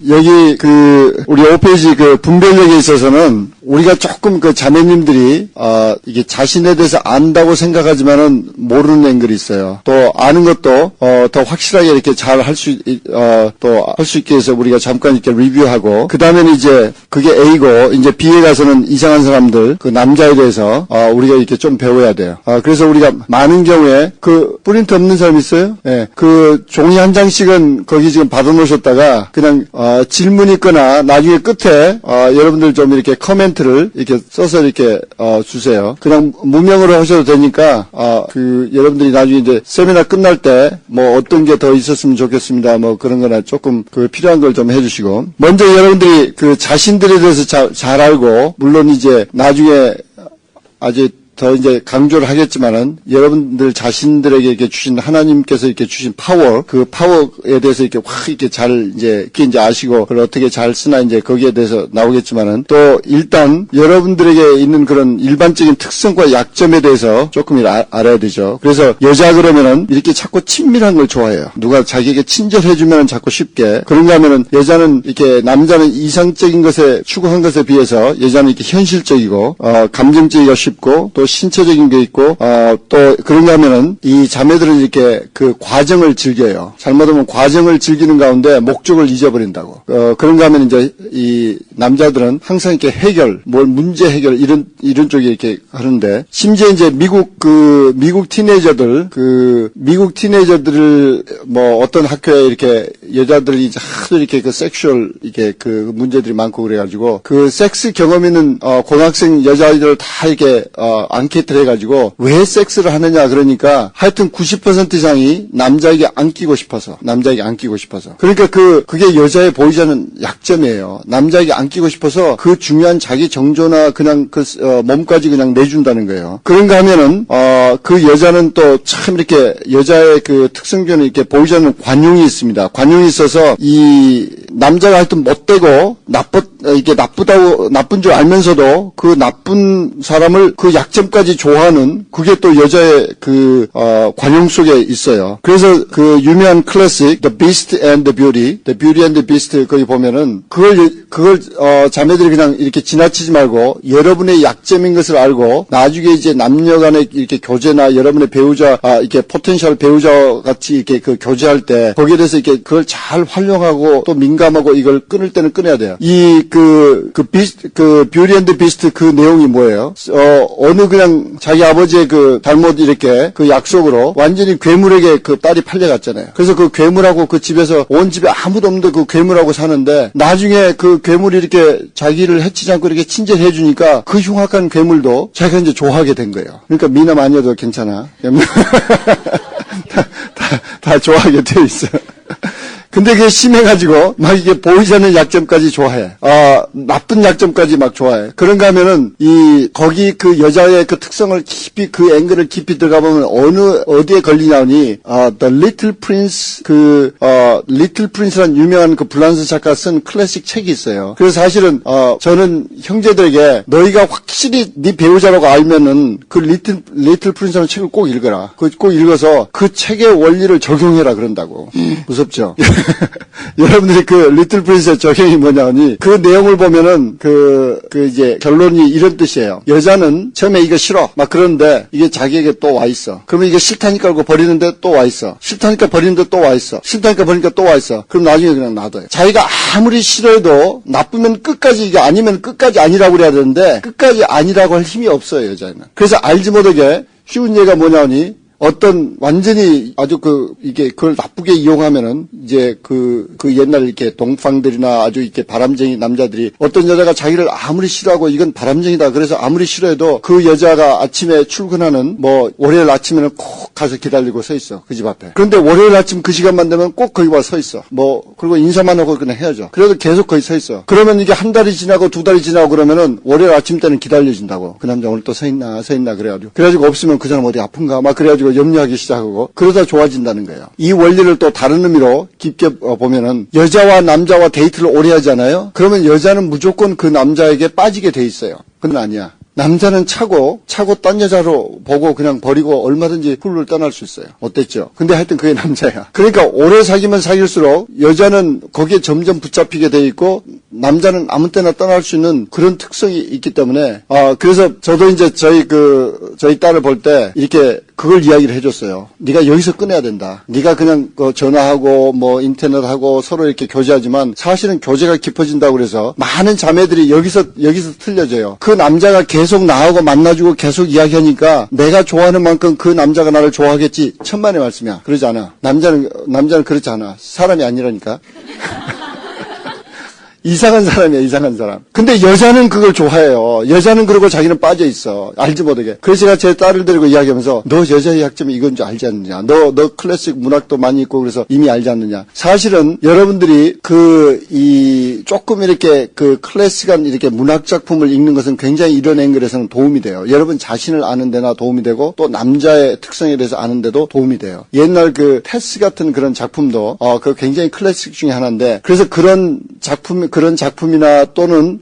여기 우리 5페이지 분별력에 있어서는 우리가 조금 자매님들이 이게 자신에 대해서 안다고 생각하지만은 모르는 앵글이 있어요. 또 아는 것도 더 확실하게 이렇게 잘 할 수 있게 해서 우리가 잠깐 이렇게 리뷰하고, 그 다음에는 이제 그게 A고, 이제 B에 가서는 이상한 사람들, 그 남자에 대해서 우리가 이렇게 좀 배워야 돼요. 그래서 우리가 많은 경우에 프린트 없는 사람 있어요? 예. 종이 한 장씩은 거기 지금 받아놓으셨다가 그냥 질문 있거나 나중에 끝에 여러분들 좀 이렇게 커멘트를 이렇게 써서 이렇게 주세요. 그냥 무명으로 하셔도 되니까 여러분들이 나중에 이제 세미나 끝날 때 뭐 어떤 게 더 있었으면 좋겠습니다, 뭐 그런 거나 조금 필요한 걸 좀 해주시고, 먼저 여러분들이 자신들에 대해서 잘 알고, 물론 이제 나중에 아주 더 이제 강조를 하겠지만은 여러분들 자신들에게 이렇게 주신, 하나님께서 이렇게 주신 파워, 그 파워에 대해서 이렇게 확 이렇게 잘 그게 이제 아시고 그걸 어떻게 잘 쓰나 이제 거기에 대해서 나오겠지만은, 또 일단 여러분들에게 있는 그런 일반적인 특성과 약점에 대해서 조금 알아야 되죠. 그래서 여자 그러면은 이렇게 자꾸 친밀한 걸 좋아해요. 누가 자기에게 친절해주면은 자꾸 쉽게. 그런가 하면은 여자는 이렇게, 남자는 이상적인 것에 추구한 것에 비해서 여자는 이렇게 현실적이고 감정적이기가 쉽고, 또 신체적인 게 있고, 또 그런가 하면은 이 자매들은 이렇게 과정을 즐겨요. 잘못하면 과정을 즐기는 가운데 목적을 잊어버린다고. 그런가 하면 이제 이 남자들은 항상 이렇게 문제 해결 이런 쪽에 이렇게 하는데, 심지어 이제 미국 티네이저들을 뭐 어떤 학교에 이렇게 여자들이 이제 하도 이렇게 섹슈얼 이게 문제들이 많고 그래가지고 섹스 경험 있는 고등학생 여자아이들을 다 이렇게 앙케이트를 해가지고 왜 섹스를 하느냐, 그러니까 하여튼 90% 이상이 남자에게 안기고 싶어서. 그러니까 그게 여자의 보이지 않는 약점이에요. 남자에게 안기고 싶어서 그 중요한 자기 정조나 그냥 몸까지 그냥 내준다는 거예요. 그런가 하면은 그 여자는 또 참 이렇게 여자의 특성적인 이렇게 보이지 않는 관용이 있습니다. 관용이 있어서 이 남자가 하여튼 못되고 나쁜 줄 알면서도 그 나쁜 사람을 그 약점까지 좋아하는, 그게 또 여자의 관용 속에 있어요. 그래서 유명한 클래식 The Beast and the Beauty and the Beast, 거기 보면은 그걸 자매들이 그냥 이렇게 지나치지 말고 여러분의 약점인 것을 알고, 나중에 이제 남녀 간의 이렇게 교제나 여러분의 배우자, 이렇게 포텐셜 배우자와 같이 이렇게 교제할 때 거기에 대해서 이렇게 그걸 잘 활용하고 또 민감하고 이걸 끊을 때는 끊어야 돼요. 뷰티 앤드 비스트 그 내용이 뭐예요? 어느 그냥 자기 아버지의 잘못 이렇게 약속으로 완전히 괴물에게 딸이 팔려갔잖아요. 그래서 괴물하고 집에서 온 집에 아무도 없는데 괴물하고 사는데, 나중에 괴물이 이렇게 자기를 해치지 않고 이렇게 친절해 주니까 그 흉악한 괴물도 자기가 이제 좋아하게 된 거예요. 그러니까 미남 아니어도 괜찮아. 다 좋아하게 돼 있어요. 근데 그게 심해가지고 막 이게 보이지 않는 약점까지 좋아해. 나쁜 약점까지 막 좋아해. 그런가 하면은 거기 여자의 특성을 깊이, 앵글을 깊이 들어가 보면 어디에 걸리냐니, The Little Prince, Little Prince라는 유명한 프랑스 작가 쓴 클래식 책이 있어요. 그래서 사실은 저는 형제들에게 너희가 확실히 네 배우자라고 알면은 Little Prince라는 책을 꼭 읽어라. 꼭 읽어서 그 책의 원리를 적용해라 그런다고. 무섭죠? 여러분들이 리틀 프린스의 적용이 뭐냐니, 그 내용을 보면은 이제 결론이 이런 뜻이에요. 여자는 처음에 이거 싫어 막 그러는데 이게 자기에게 또 와 있어. 그러면 이게 싫다니까 그러고 버리는데 또 와 있어. 싫다니까 버리는데 또 와 있어. 싫다니까 버리니까 또 와 있어. 그럼 나중에 그냥 놔둬요. 자기가 아무리 싫어해도 나쁘면 끝까지, 이게 아니면 끝까지 아니라고 그래야 되는데 끝까지 아니라고 할 힘이 없어요, 여자는. 그래서 알지 못하게 쉬운 예가 뭐냐니, 어떤 완전히 아주 이게 그걸 나쁘게 이용하면은 이제 옛날 이렇게 동팡들이나 아주 이렇게 바람쟁이 남자들이, 어떤 여자가 자기를 아무리 싫어하고 이건 바람쟁이다 그래서 아무리 싫어해도 그 여자가 아침에 출근하는 월요일 아침에는 꼭 가서 기다리고 서 있어, 그 집 앞에. 그런데 월요일 아침 그 시간만 되면 꼭 거기 와 서 있어. 그리고 인사만 하고 그냥 헤어져. 그래도 계속 거기 서 있어. 그러면 이게 한 달이 지나고 두 달이 지나고 그러면은 월요일 아침 때는 기다려진다고. 그 남자 오늘 또 서 있나 그래가지고 없으면 그 사람 어디 아픈가 막 그래가지고 염려하기 시작하고, 그러다 좋아진다는 거예요. 이 원리를 또 다른 의미로 깊게 보면은, 여자와 남자와 데이트를 오래 하잖아요. 그러면 여자는 무조건 그 남자에게 빠지게 돼 있어요. 그건 아니야. 남자는 차고 딴 여자로 보고 그냥 버리고 얼마든지 훌훌 떠날 수 있어요. 어땠죠? 근데 하여튼 그게 남자야. 그러니까 오래 사귀면 사귈수록 여자는 거기에 점점 붙잡히게 돼 있고 남자는 아무 때나 떠날 수 있는 그런 특성이 있기 때문에 그래서 저도 이제 저희 딸을 볼 때 이렇게 그걸 이야기를 해줬어요. 네가 여기서 끊어야 된다. 네가 그냥 전화하고 뭐 인터넷하고 서로 이렇게 교제하지만 사실은 교제가 깊어진다고 그래서 많은 자매들이 여기서 틀려져요. 그 남자가 계속 나하고 만나주고 계속 이야기하니까 내가 좋아하는 만큼 그 남자가 나를 좋아하겠지. 천만의 말씀이야. 그러지 않아. 남자는 그렇지 않아. 사람이 아니라니까. 이상한 사람이야, 이상한 사람. 근데 여자는 그걸 좋아해요. 여자는 그러고 자기는 빠져 있어. 알지 못하게. 그래서 제가 제 딸을 데리고 이야기하면서 너 여자의 약점이 이건 줄 알지 않느냐. 너 클래식 문학도 많이 있고 그래서 이미 알지 않느냐. 사실은 여러분들이 조금 이렇게 클래식한 이렇게 문학 작품을 읽는 것은 굉장히 이런 앵글에서는 도움이 돼요. 여러분 자신을 아는 데나 도움이 되고 또 남자의 특성에 대해서 아는 데도 도움이 돼요. 옛날 테스 같은 그런 작품도 그 굉장히 클래식 중에 하나인데 그래서 그런 작품이나 또는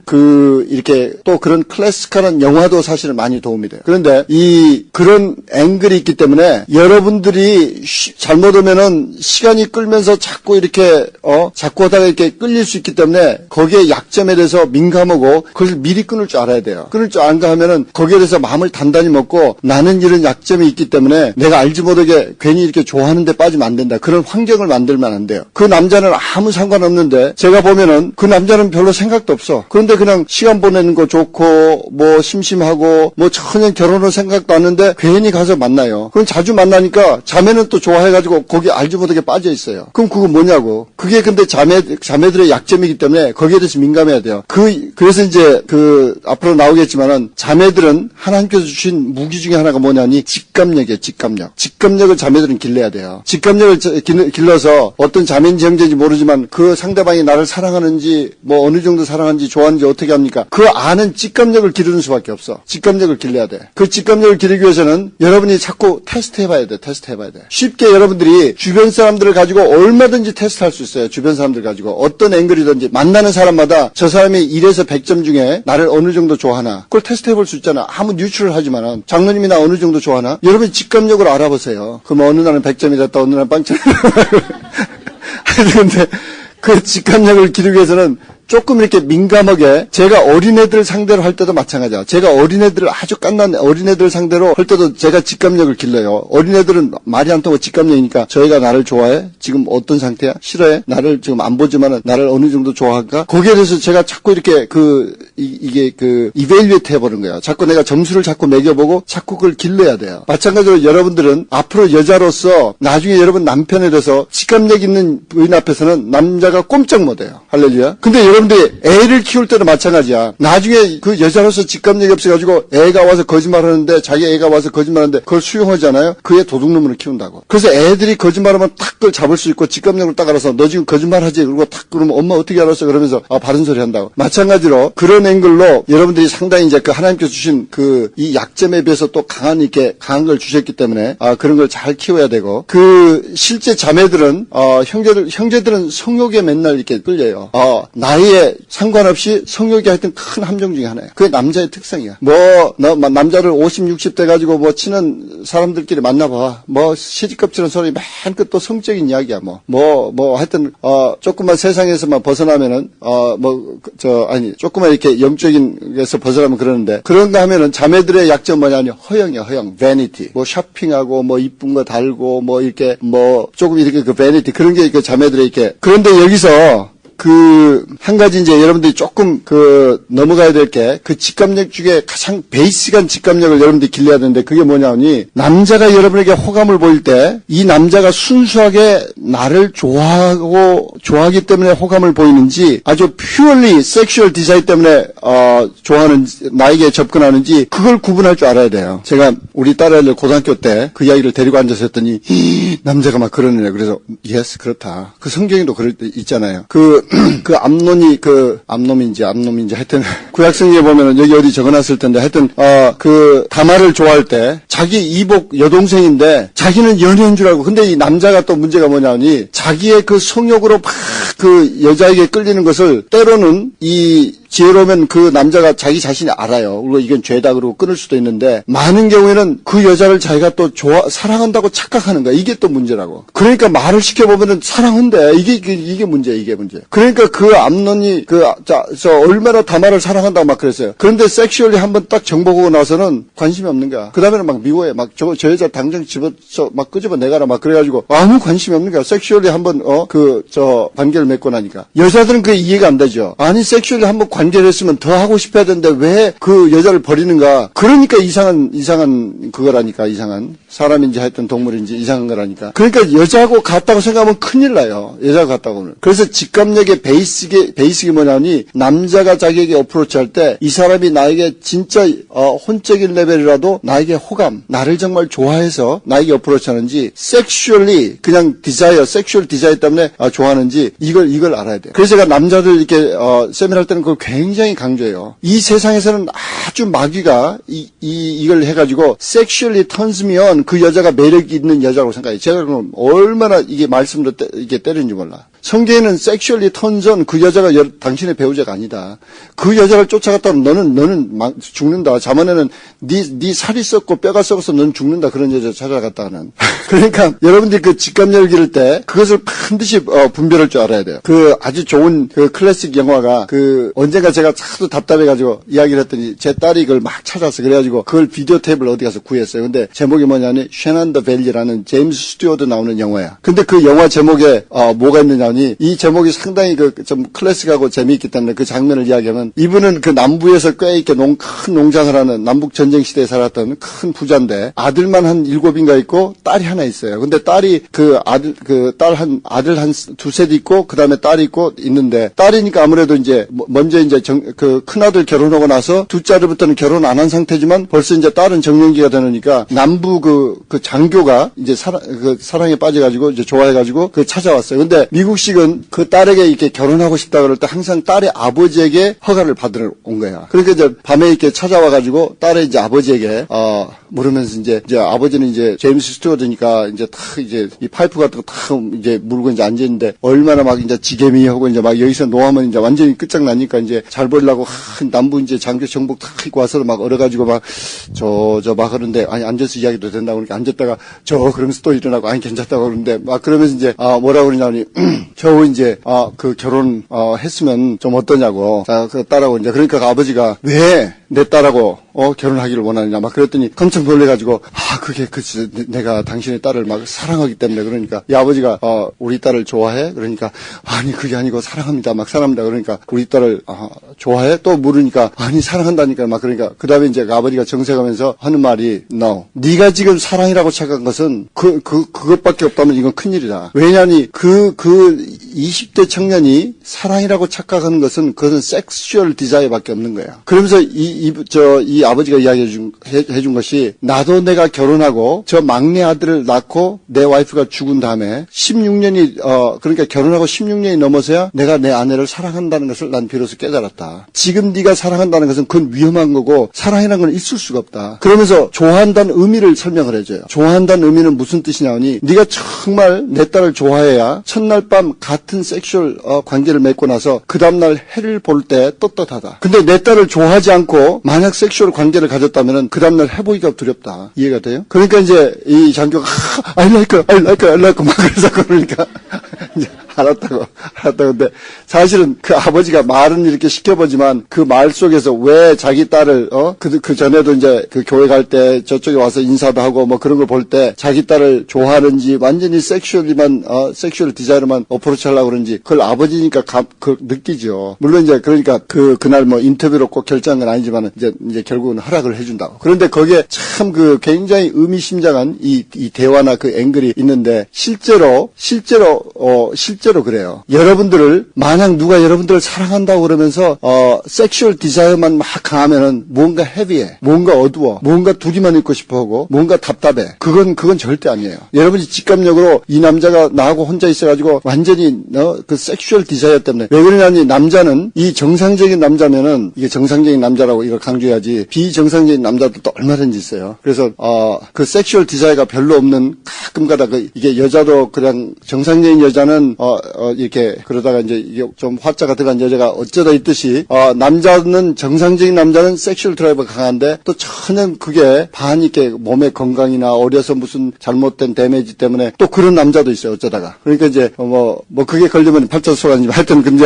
이렇게 또 그런 클래식한 영화도 사실은 많이 도움이 돼요. 그런데 그런 앵글이 있기 때문에 여러분들이 잘못하면은 시간이 끌면서 자꾸 하다가 이렇게 끌릴 수 있기 때문에 거기에 약점에 대해서 민감하고 그걸 미리 끊을 줄 알아야 돼요. 끊을 줄 안가 하면은 거기에 대해서 마음을 단단히 먹고 나는 이런 약점이 있기 때문에 내가 알지 못하게 괜히 이렇게 좋아하는 데 빠지면 안 된다. 그런 환경을 만들면 안 돼요. 그 남자는 아무 상관없는데 제가 보면은 그 남자는 별로 생각도 없어. 그런데 그냥 시간 보내는 거 좋고 뭐 심심하고 뭐 전혀 결혼을 생각도 안 하는데 괜히 가서 만나요. 그럼 자주 만나니까 자매는 또 좋아해가지고 거기 알지 못하게 빠져 있어요. 그럼 그거 뭐냐고. 그게 근데 자매들의 약점이기 때문에 거기에 대해서 민감해야 돼요. 그래서 이제 앞으로 나오겠지만은 자매들은 하나님께서 주신 무기 중에 하나가 뭐냐니 직감력이에요. 직감력을 자매들은 길러야 돼요. 직감력을 길러서 어떤 자매인지 형제인지 모르지만 그 상대방이 나를 사랑하는지 뭐 어느 정도 사랑하는지 좋아하는지 어떻게 합니까? 그 아는 직감력을 기르는 수밖에 없어. 직감력을 길러야 돼. 그 직감력을 기르기 위해서는 여러분이 자꾸 테스트해봐야 돼. 쉽게 여러분들이 주변 사람들을 가지고 얼마든지 테스트할 수 있어요. 주변 사람들 가지고 어떤 앵글이든지 만나는 사람마다 저 사람이 1에서 100점 중에 나를 어느 정도 좋아하나 그걸 테스트해볼 수 있잖아. 아무 뉴트럴 하지만은 장로님이 나 어느 정도 좋아하나? 여러분 직감력을 알아보세요. 그럼 어느 날은 100점이 됐다 어느 날은 빵점이 근데 그 직감력을 기르기 위해서는 조금 이렇게 민감하게 제가 어린애들 상대로 할 때도 마찬가지야. 제가 어린애들을 아주 깐난 어린애들 상대로 할 때도 제가 직감력을 길러요. 어린애들은 말이 안 통하고 직감력이니까 저희가 나를 좋아해? 지금 어떤 상태야? 싫어해? 나를 지금 안 보지만은 나를 어느 정도 좋아할까? 거기에 대해서 제가 자꾸 이렇게 이베일리트 해보는 거야. 자꾸 내가 점수를 자꾸 매겨보고 자꾸 그걸 길러야 돼요. 마찬가지로 여러분들은 앞으로 여자로서 나중에 여러분 남편에 대해서 직감력 있는 부인 앞에서는 남자가 꼼짝 못해요. 할렐루야. 근데 여러분들이 애를 키울 때도 마찬가지야. 나중에 그 여자로서 직감력이 없어가지고 애가 와서 거짓말하는데 자기 애가 와서 거짓말하는데 그걸 수용하잖아요. 그의 도둑놈으로 키운다고. 그래서 애들이 거짓말하면 탁 그걸 잡을 수 있고 직감력을 딱 알아서 너 지금 거짓말하지? 그러고 탁 그러면 엄마 어떻게 알았어? 그러면서 바른 소리 한다고. 마찬가지로 그런 앵글로 여러분들이 상당히 이제 하나님께서 주신 이 약점에 비해서 또 강한 걸 주셨기 때문에 그런 걸 잘 키워야 되고 실제 자매들은 형제들은 성욕에 맨날 이렇게 끌려요. 나이에 상관없이 성욕이 하여튼 큰 함정 중에 하나예요. 그게 남자의 특성이야. 남자를 50, 60 돼가지고 친한 사람들끼리 만나봐. 시집껍질한 소리 맨 끝 또 성적인 이야기야. 하여튼, 조금만 세상에서만 벗어나면은, 조금만 이렇게 영적인 에서 벗어나면 그러는데, 그런가 하면은 자매들의 약점 뭐냐면 허영이야, 허영. vanity. 쇼핑하고, 이쁜 거 달고, 조금 이렇게 vanity. 그런 게 자매들의 이렇게. 그런데 여기서, 한 가지 이제 여러분들이 조금 넘어가야 될 게 직감력 중에 가장 베이직한 직감력을 여러분들이 길러야 되는데 그게 뭐냐니 남자가 여러분에게 호감을 보일 때 이 남자가 순수하게 나를 좋아하기 때문에 호감을 보이는지 아주 purely sexual desire 때문에 나에게 접근하는지 그걸 구분할 줄 알아야 돼요. 제가 우리 딸아이를 고등학교 때 그 이야기를 데리고 앉아서 했더니 남자가 막 그러느냐. 그래서 yes 그렇다. 성경에도 그럴 때 있잖아요. 암놈인지 하여튼 구약성경에 보면은 여기 어디 적어놨을 텐데 하여튼 다말을 좋아할 때 자기 이복 여동생인데 자기는 연애인 줄 알고 근데 이 남자가 또 문제가 뭐냐니 자기의 성욕으로 막 여자에게 끌리는 것을 때로는 이 지혜로우면 그 남자가 자기 자신이 알아요. 물론 이건 죄다 그러고 끊을 수도 있는데 많은 경우에는 그 여자를 자기가 또 사랑한다고 착각하는 거야. 이게 또 문제라고. 그러니까 말을 시켜보면은 사랑한대. 이게 문제야. 이게 문제. 그러니까 그 암논이 얼마나 다말을 사랑한다고 막 그랬어요. 그런데 섹슈얼리 한번 딱 정보고 나서는 관심이 없는 거야. 그 다음에는 막 미워해. 막 저 여자 당장 막 끄집어내가라 막 그래가지고 아무 관심이 없는 거야. 섹슈얼리 한번 관계를 맺고 나니까. 여자들은 그게 이해가 안 되죠. 아니 섹슈얼리 한번 관계를 했으면 더 하고 싶어야 되는데 왜 그 여자를 버리는가. 그러니까 이상한 그거라니까. 이상한 사람인지 하여튼 동물인지 이상한 거라니까. 그러니까 여자하고 같다고 생각하면 큰일 나요. 여자하고 같다고 하면. 그래서 직감력의 베이식이 뭐냐니 남자가 자기에게 어프로치 할 때 이 사람이 나에게 진짜 혼적인 레벨이라도 나에게 호감, 나를 정말 좋아해서 나에게 어프로치 하는지 섹슈얼리 그냥 섹슈얼 디자이어 때문에 좋아하는지 이걸 알아야 돼요. 그래서 제가 남자들 이렇게 세미나 할 때는 그걸 굉장히 강조해요. 이 세상에서는 아주 마귀가 이걸 해가지고 섹슈얼리 턴스면 그 여자가 매력 있는 여자라고 생각해요. 제가 그럼 얼마나 이게 말씀으로 이게 때리는지 몰라. 성경에는 섹슈얼리 턴전 그 여자가 당신의 배우자가 아니다. 그 여자를 쫓아갔다면 너는 죽는다. 자문에는 네 살이 썩고 뼈가 썩어서 너는 죽는다. 그런 여자 찾아갔다는. 그러니까 여러분들이 그 직감력을 기를 때 그것을 반드시 분별할 줄 알아야 돼요. 그 아주 좋은 그 클래식 영화가 언젠가 제가 하도 답답해가지고 이야기를 했더니 제 딸이 그걸 막 찾았어. 그래가지고 그걸 비디오 테이프를 어디 가서 구했어요. 근데 제목이 뭐냐니 쉐난 더 벨리라는 제임스 스튜어트 나오는 영화야. 근데 그 영화 제목에 뭐가 있느냐니 이 제목이 상당히 좀 클래식하고 재미있기 때문에 그 장면을 이야기하면 이분은 그 남부에서 꽤 이렇게 큰 농장을 하는 남북 전쟁 시대에 살았던 큰 부자인데 아들만 한 7인가 있고 딸이 하나 있어요. 근데 딸이 아들 한 두셋 있고 그다음에 딸이 있고 있는데 딸이니까 아무래도 이제 먼저 이제 그 큰아들 결혼하고 나서 둘째 아들부터는 결혼 안 한 상태지만 벌써 이제 딸은 정년기가 되니까 남부 그 장교가 이제 사랑에 빠져가지고 이제 좋아해가지고 찾아왔어요. 근데 미국식은 그 딸에게 이렇게 결혼하고 싶다 그럴 때 항상 딸의 아버지에게 허가를 받으러 온 거야. 그러니까 이제 밤에 이렇게 찾아와가지고 딸의 이제 아버지에게 물으면서 이제 아버지는 이제 제임스 스튜어트니까 이제 탁 이제 이 파이프 같은 거 탁 이제 물고 이제 앉아있는데 얼마나 막 이제 지게미 하고 이제 막 여기서 노하면 이제 완전히 끝장나니까 이제 잘 보려고 남부 이제 장교 정복 탁 입고 와서 막 얼어가지고 막 막 그러는데 아니 앉아서 이야기도 된다고 그러니까 앉았다가 그러면서 또 일어나고 아니 괜찮다고 그러는데 막 그러면서 이제 뭐라고 그러냐니 겨우 이제 그 결혼 했으면 좀 어떠냐고 그 딸하고 이제 그러니까 그 아버지가 왜 내 딸하고 결혼하기를 원하느냐 막 그랬더니 깜짝 놀래가지고 그게 내가 당신의 딸을 막 사랑하기 때문에 그러니까 이 아버지가 우리 딸을 좋아해? 그러니까 아니 그게 아니고 사랑합니다 막 사랑합니다 그러니까 우리 딸을 좋아해? 또 물으니까 아니 사랑한다니까 막 그러니까 그 다음에 이제 그 아버지가 정색하면서 하는 말이 no 네가 지금 사랑이라고 착각한 것은 그것밖에 없다면 이건 큰일이다. 왜냐하니 그 20대 청년이 사랑이라고 착각하는 것은 그것은 섹슈얼 디자이어밖에 없는 거야. 그러면서 이 아버지가 해준 것이 나도 내가 결혼하고 저 막내 아들을 낳고 내 와이프가 죽은 다음에 16년이 그러니까 결혼하고 16년이 넘어서야 내가 내 아내를 사랑한다는 것을 난 비로소 깨달았다. 지금 네가 사랑한다는 것은 그건 위험한 거고 사랑이라는 건 있을 수가 없다. 그러면서 좋아한다는 의미를 설명을 해줘요. 좋아한다는 의미는 무슨 뜻이냐 하니 네가 정말 내 딸을 좋아해야 첫날 밤 같은 섹슈얼 관계를 맺고 나서 그 다음날 해를 볼 때 떳떳하다. 근데 내 딸을 좋아하지 않고 만약 섹슈얼 관계를 가졌다면 그 다음날 해보기가 두렵다. 이해가 돼요? 그러니까 이제 이 장교가 I like 막 그러니까 이제 알았다고. 근데 사실은 그 아버지가 말은 이렇게 시켜보지만 그 말 속에서 왜 자기 딸을, 그 전에도 이제 그 교회 갈 때 저쪽에 와서 인사도 하고 뭐 그런 걸 볼 때 자기 딸을 좋아하는지 완전히 섹슈얼 디자이너만 어프로치 하려고 그런지 그걸 아버지니까 느끼죠. 물론 이제 그러니까 그날 뭐 인터뷰로 꼭 결정한 건 아니지만 이제 결국은 허락을 해준다고. 그런데 거기에 참 굉장히 의미심장한 이 대화나 그 앵글이 있는데 실제로 그래요. 여러분들을 만약 누가 여러분들을 사랑한다고 그러면서 섹슈얼 디자이어만 막 강하면은 뭔가 헤비해, 뭔가 어두워, 뭔가 둘이만 있고 싶어하고 뭔가 답답해. 그건 절대 아니에요. 여러분이 직감력으로 이 남자가 나하고 혼자 있어가지고 완전히 그 섹슈얼 디자이어 때문에 왜 그러냐니 남자는 이 정상적인 남자면은 이게 정상적인 남자라고 이걸 강조해야지 비정상적인 남자도 또 얼마든지 있어요. 그래서 그 섹슈얼 디자이어가 별로 없는 가끔가다 이게 여자도 그냥 정상적인 여자는 남자는 이렇게 그러다가 이제 이게 좀 화자가 들어간 여자가 어쩌다 있듯이 남자는 정상적인 남자는 섹슈얼 드라이브가 강한데 또 전혀 그게 반 이렇게 몸의 건강이나 어려서 무슨 잘못된 데미지 때문에 또 그런 남자도 있어요. 어쩌다가. 그러니까 이제 뭐 그게 걸리면 팔자소란이지만 하여튼 근데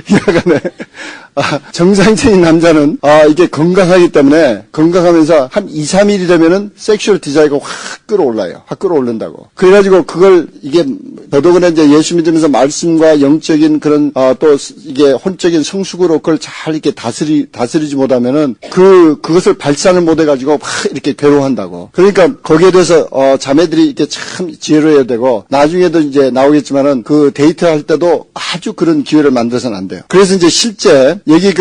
이하간에 정상적인 남자는 이게 건강하기 때문에 건강하면서 한 2, 3일이 되면은 섹슈얼 디자이어가 확 끌어올라요. 확 끌어오른다고. 그래가지고 그걸 이게 더더구나 이제 예수 믿으면서 말씀과 영적인 그런 또 이게 혼적인 성숙으로 그걸 잘 이렇게 다스리지 못하면은 그것을 발산을 못해가지고 막 이렇게 괴로워한다고. 그러니까 거기에 대해서 자매들이 이렇게 참 지혜로워야 되고 나중에도 이제 나오겠지만은 그 데이트할 때도 아주 그런 기회를 만들어서는 안 돼요. 그래서 이제 실제 여기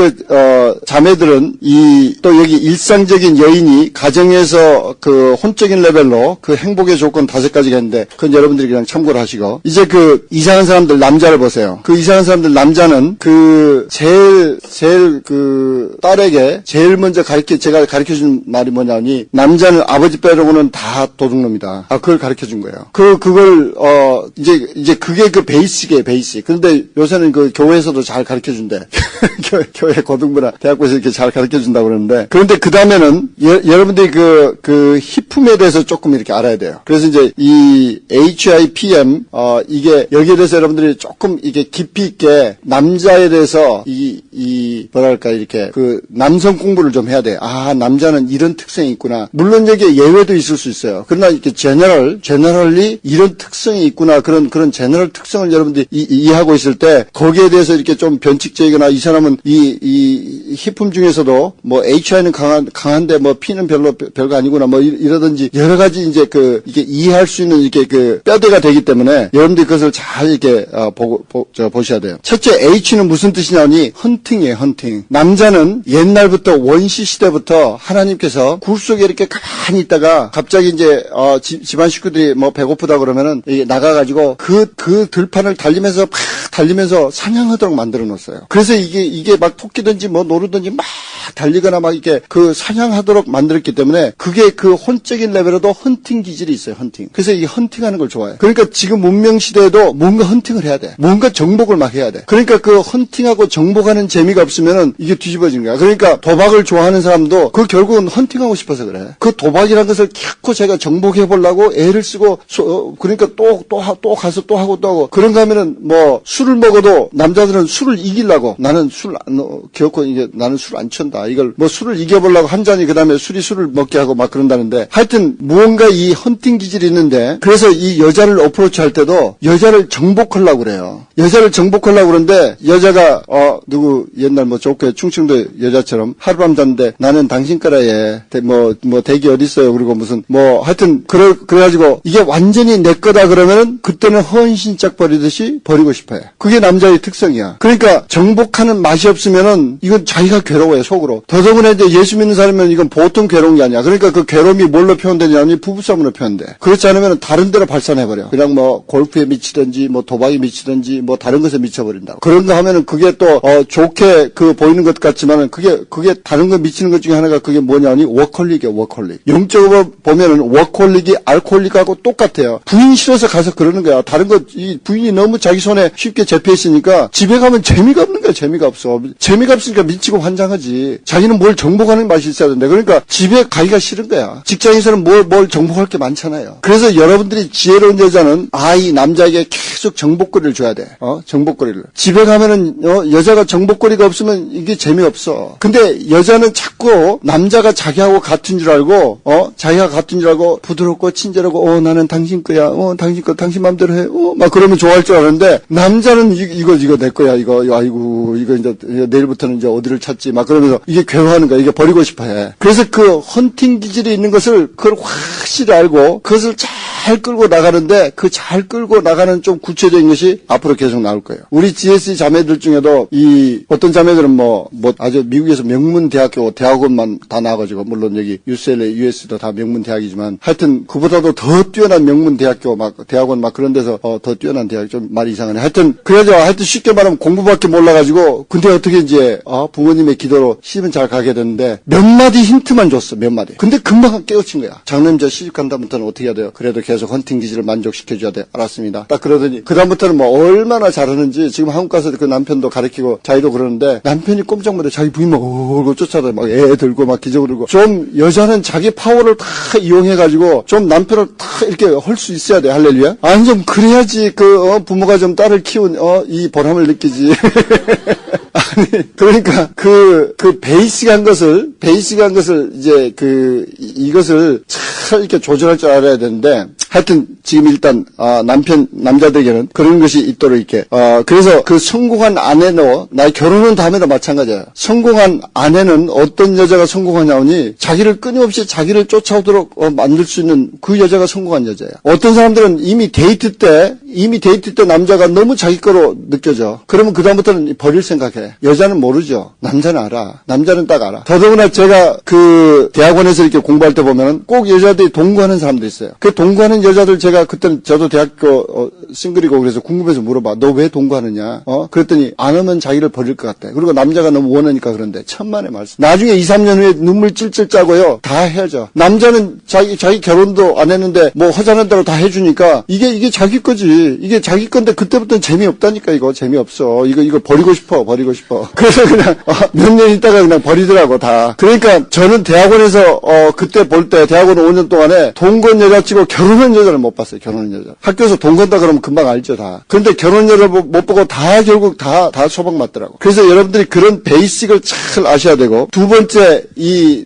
자매들은 또 여기 일상적인 여인이 가정에서 그 혼적인 레벨로 그 행복의 조건 5가지가 있는데 그건 여러분들이 그냥 참고를 하시고 이제 그 이상한 사람들 남자를 보세요. 그 이상한 사람들 남자는 그 제일 그 딸에게 제일 먼저 제가 가르쳐 준 말이 뭐냐니 남자는 아버지 빼놓고는 다 도둑놈이다. 그걸 가르쳐 준 거예요. 그걸 이제 그게 그 베이식이에요, 베이식. 그런데 요새는 그 교회에서도 잘 가르쳐 준대. 교회 고등부나 대학교에서 이렇게 잘 가르쳐 준다고 그러는데 그런데 그 다음에는 여러분들이 그 희품에 대해서 조금 이렇게 알아야 돼요. 그래서 이제 이 HIPM 이게 여기에 대해서 여러분들이 조금 이게 깊이 있게 남자에 대해서 이 뭐랄까 이렇게 그 남성 공부를 좀 해야 돼. 남자는 이런 특성이 있구나. 물론 여기에 예외도 있을 수 있어요. 그러나 이렇게 제너럴리 이런 특성이 있구나. 그런 제너럴 특성을 여러분들이 이해하고 있을 때 거기에 대해서 이렇게 좀 변칙적이거나 이 사람은 이 희품 중에서도 뭐 HI는 강한데 뭐 P는 별거 아니구나 뭐 이러든지 여러 가지 이제 이게 이해할 수 있는 이렇게 그 뼈대가 되기 때문에 여러분들이 그것을 잘 이렇게 보셔야 돼요. 첫째 H는 무슨 뜻이냐니 헌팅이에요, 헌팅. 남자는 옛날부터 원시 시대부터 하나님께서 굴 속에 이렇게 가만히 있다가 갑자기 이제 집안 식구들이 뭐 배고프다 그러면은 나가가지고 그 들판을 달리면서 사냥하도록 만들어 놓았어요. 그래서 이게 막 토끼든지 뭐 노르든지 막 달리거나 막 이렇게 그 사냥하도록 만들었기 때문에 그게 그 혼적인 레벨에도 헌팅 기질이 있어요, 헌팅. 그래서 이 헌팅하는 걸 좋아해요. 그러니까 지금 문명 시대에도 뭔가 헌팅을 해야 돼. 뭔가 정복을 막 해야 돼. 그러니까 그 헌팅하고 정복하는 재미가 없으면은 이게 뒤집어지는 거야. 그러니까 도박을 좋아하는 사람도 그 결국은 헌팅하고 싶어서 그래. 그 도박이라는 것을 자꾸 제가 정복해 보려고 애를 쓰고 그러니까 또 가서 또 하고 그런가 하면은 뭐 술을 먹어도 남자들은 술을 이기려고 나는 기어코 이게 나는 술 안 취한다. 이걸 뭐 술을 이겨보려고 한 잔이 그다음에 술을 먹게 하고 막 그런다는데 하여튼 무언가 이 헌팅 기질이 있는데 그래서 이 여자를 어프로치 할 때도 여자를 정복하려고 그래요. 여자를 정복하려고 그러는데 여자가 누구 옛날 뭐 좋게 충청도 여자처럼 하룻밤 잤는데 나는 당신 거라에 뭐 댁이 어딨어요. 그리고 무슨 뭐 하여튼 그래가지고 이게 완전히 내 거다 그러면은 그때는 헌신짝 버리듯이 버리고 싶어요. 그게 남자의 특성이야. 그러니까 정복하는 맛이 없으면은 이건 자기가 괴로워요, 속으로. 더더구나 이제 예수 믿는 사람이면 이건 보통 괴로운 게 아니야. 그러니까 그 괴로움이 뭘로 표현되냐면 부부싸움으로 표현돼. 그렇지 않으면 다른 데로 발산해버려. 그냥 뭐 골프에 미치든지 뭐 도박에 미치든지 뭐 다른 것에 미쳐버린다고. 그런가 하면은 그게 또 좋게 보이는 것 같지만은 그게 다른 거 미치는 것 중에 하나가 그게 뭐냐니 워커홀릭이에요, 워커홀릭. 영적으로 보면은 워커홀릭이 알코올릭하고 똑같아요. 부인 싫어서 가서 그러는 거야. 다른 거 이 부인이 너무 자기 손에 쉽게 잡혀 있으니까 집에 가면 재미가 없는 거야. 재미가 없어. 재미가 없으니까 미치고 환장하지. 자기는 뭘 정복하는 맛이 있어야 된다. 그러니까 집에 가기가 싫은 거야. 직장에서는 뭘 정복할 게 많잖아요. 그래서 여러분들이 지혜로운 여자는 이 남자에게 계속 정복거리를 줘야 돼. 정복거리를. 집에 가면은 여자가 정복거리가 없으면 이게 재미없어. 근데 여자는 자꾸 남자가 자기하고 같은 줄 알고 자기가 같은 줄 알고 부드럽고 친절하고 나는 당신 거야. 당신 거 당신 맘대로 해. 막 그러면 좋아할 줄 아는데 남자는 이거 내 거야. 이거 아이고 이거 이제 내일부터는 이제 어디를 찾지 막 그러면서 이게 괴로워하는 거야. 이게 버리고 싶어 해. 그래서 그 헌팅 기질이 있는 것을 그걸 확실히 알고 그것을 잘 끌고 나가는데 그 잘 끌고 나가는 좀 구체적인 것이 앞으로 계속 나올 거예요. 우리 GSE 자매들 중에도 어떤 자매들은 뭐 아주 미국에서 명문 대학원만 다 나와가지고 물론 여기 UCLA, US도 다 명문 대학이지만 하여튼 그보다도 더 뛰어난 명문 대학원 막 그런 데서 더 뛰어난 대학 좀 말이 이상하네. 하여튼 쉽게 말하면 공부밖에 몰라가지고 근데 어떻게 이제 부모님의 기도로 시집은 잘 가게 됐는데 몇 마디 힌트만 줬어. 몇 마디. 근데 금방 깨우친 거야. 장로님 저 시집 간다부터는 어떻게 해야 돼요? 그래도 계속 헌팅 기질을 만족시켜줘야 돼. 알았습니다. 딱 그러더니 그다음부터는 뭐 얼마나 잘하는지 지금 한국 가서 그 남편도 가르치고 자기도 그러는데 남편이 꼼짝 못해. 자기 부인 막 울고 쫓아다 막 애 들고 막 기저귀 들고. 좀 여자는 자기 파워를 다 이용해가지고 좀 남편을 다 이렇게 할 수 있어야 돼. 할렐루야. 아니 좀 그래야지 부모가 좀 딸을 키운 이 보람을 느끼지. 아니 그러니까 그 베이직한 것을 이제 이것을 잘 이렇게 조절할 줄 알아야 되는데 하여튼 지금 일단 남자들에게는 그런 것이 있도록 이렇게 그래서 그 성공한 아내도 나의 결혼은 다음에도 마찬가지야. 성공한 아내는 어떤 여자가 성공하냐니 자기를 끊임없이 자기를 쫓아오도록 만들 수 있는 그 여자가 성공한 여자야. 어떤 사람들은 이미 데이트 때 남자가 너무 자기 거로 느껴져. 그러면 그다음부터는 버릴 생각해. 여자는 모르죠. 남자는 알아. 남자는 딱 알아. 더더구나 제가 그 대학원에서 이렇게 공부할 때 보면은 꼭 여자들이 동거하는 사람도 있어요. 그 동거하는 여자들 제가 그때는 저도 대학교 싱글이고 그래서 궁금해서 물어봐. 너 왜 동거하느냐? 그랬더니 안 하면 자기를 버릴 것 같대. 그리고 남자가 너무 원하니까 그런데 천만의 말씀. 나중에 2, 3년 후에 눈물 찔찔 짜고요. 다 헤어져. 남자는 자기 결혼도 안 했는데 뭐 하자는 대로 다 해주니까 이게 자기 거지. 이게 자기 건데 그때부터는 재미없다니까 이거 재미없어. 이거 버리고 싶어. 그래서 그냥 몇 년 있다가 그냥 버리더라고 다. 그러니까 저는 대학원에서 그때 볼 때 대학원 5년 동안에 동건 여자 치고 결혼한 여자를 못 봤어요. 결혼한 여자. 학교에서 동건다 그러면 금방 알죠 다. 그런데 결혼 여자 못 보고 다 결국 다 소방 맞더라고. 그래서 여러분들이 그런 베이직을 잘 아셔야 되고 두 번째 이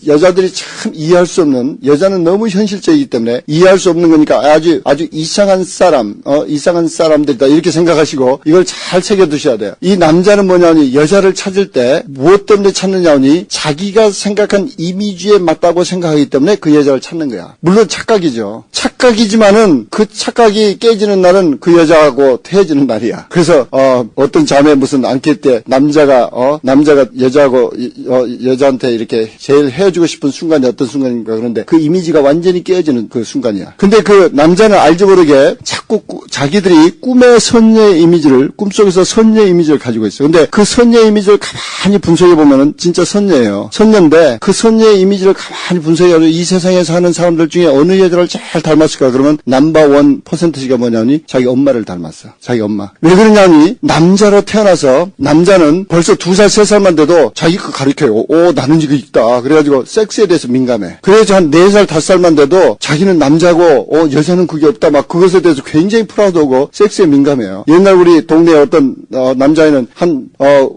여자들이 참 이해할 수 없는 여자는 너무 현실적이기 때문에 이해할 수 없는 거니까 아주 이상한 사람들이다 이렇게 생각하시고 이걸 잘 새겨두셔야 돼요. 이 남자는 뭐냐니 여자를 찾을 때 무엇 때문에 찾느냐니 자기가 생각한 이미지에 맞다고 생각하기 때문에 그 여자를 찾는 거야. 물론 착각이죠. 착각이지만은 그 착각이 깨지는 날은 그 여자하고 헤어지는 날이야. 그래서 어떤 자매 무슨 안길 때 남자가 여자하고 여자한테 이렇게 제일 헤어지고 싶은 순간이 어떤 순간인가 그런데 그 이미지가 완전히 깨어지는 그 순간이야. 근데 그 남자는 알지 모르게 자꾸 자기들이 꿈의 선녀의 이미지를 꿈속에서 선녀의 이미지를 가지고 있어요. 근데 그 선녀의 이미지를 가만히 분석해 보면은 진짜 선녀예요. 선녀인데 그 선녀의 이미지를 가만히 분석해가지고 이 세상에 사는 사람들 중에 어느 여자를 제일 닮았을까 그러면 넘버 1%가 뭐냐니 자기 엄마를 닮았어. 자기 엄마. 왜 그러냐니 남자로 태어나서 남자는 벌써 2살 3살만 돼도 자기 거 가르쳐요. 나는 이거 있다. 그래가지고 섹스에 대해서 민감해. 그래서 한 4살 5살만 돼도 자기는 남자고 여자는 그게 없다. 막 그것에 대해서 굉장히 프라우드하고 섹스에 민감해요. 옛날 우리 동네에 어떤 남자애는 한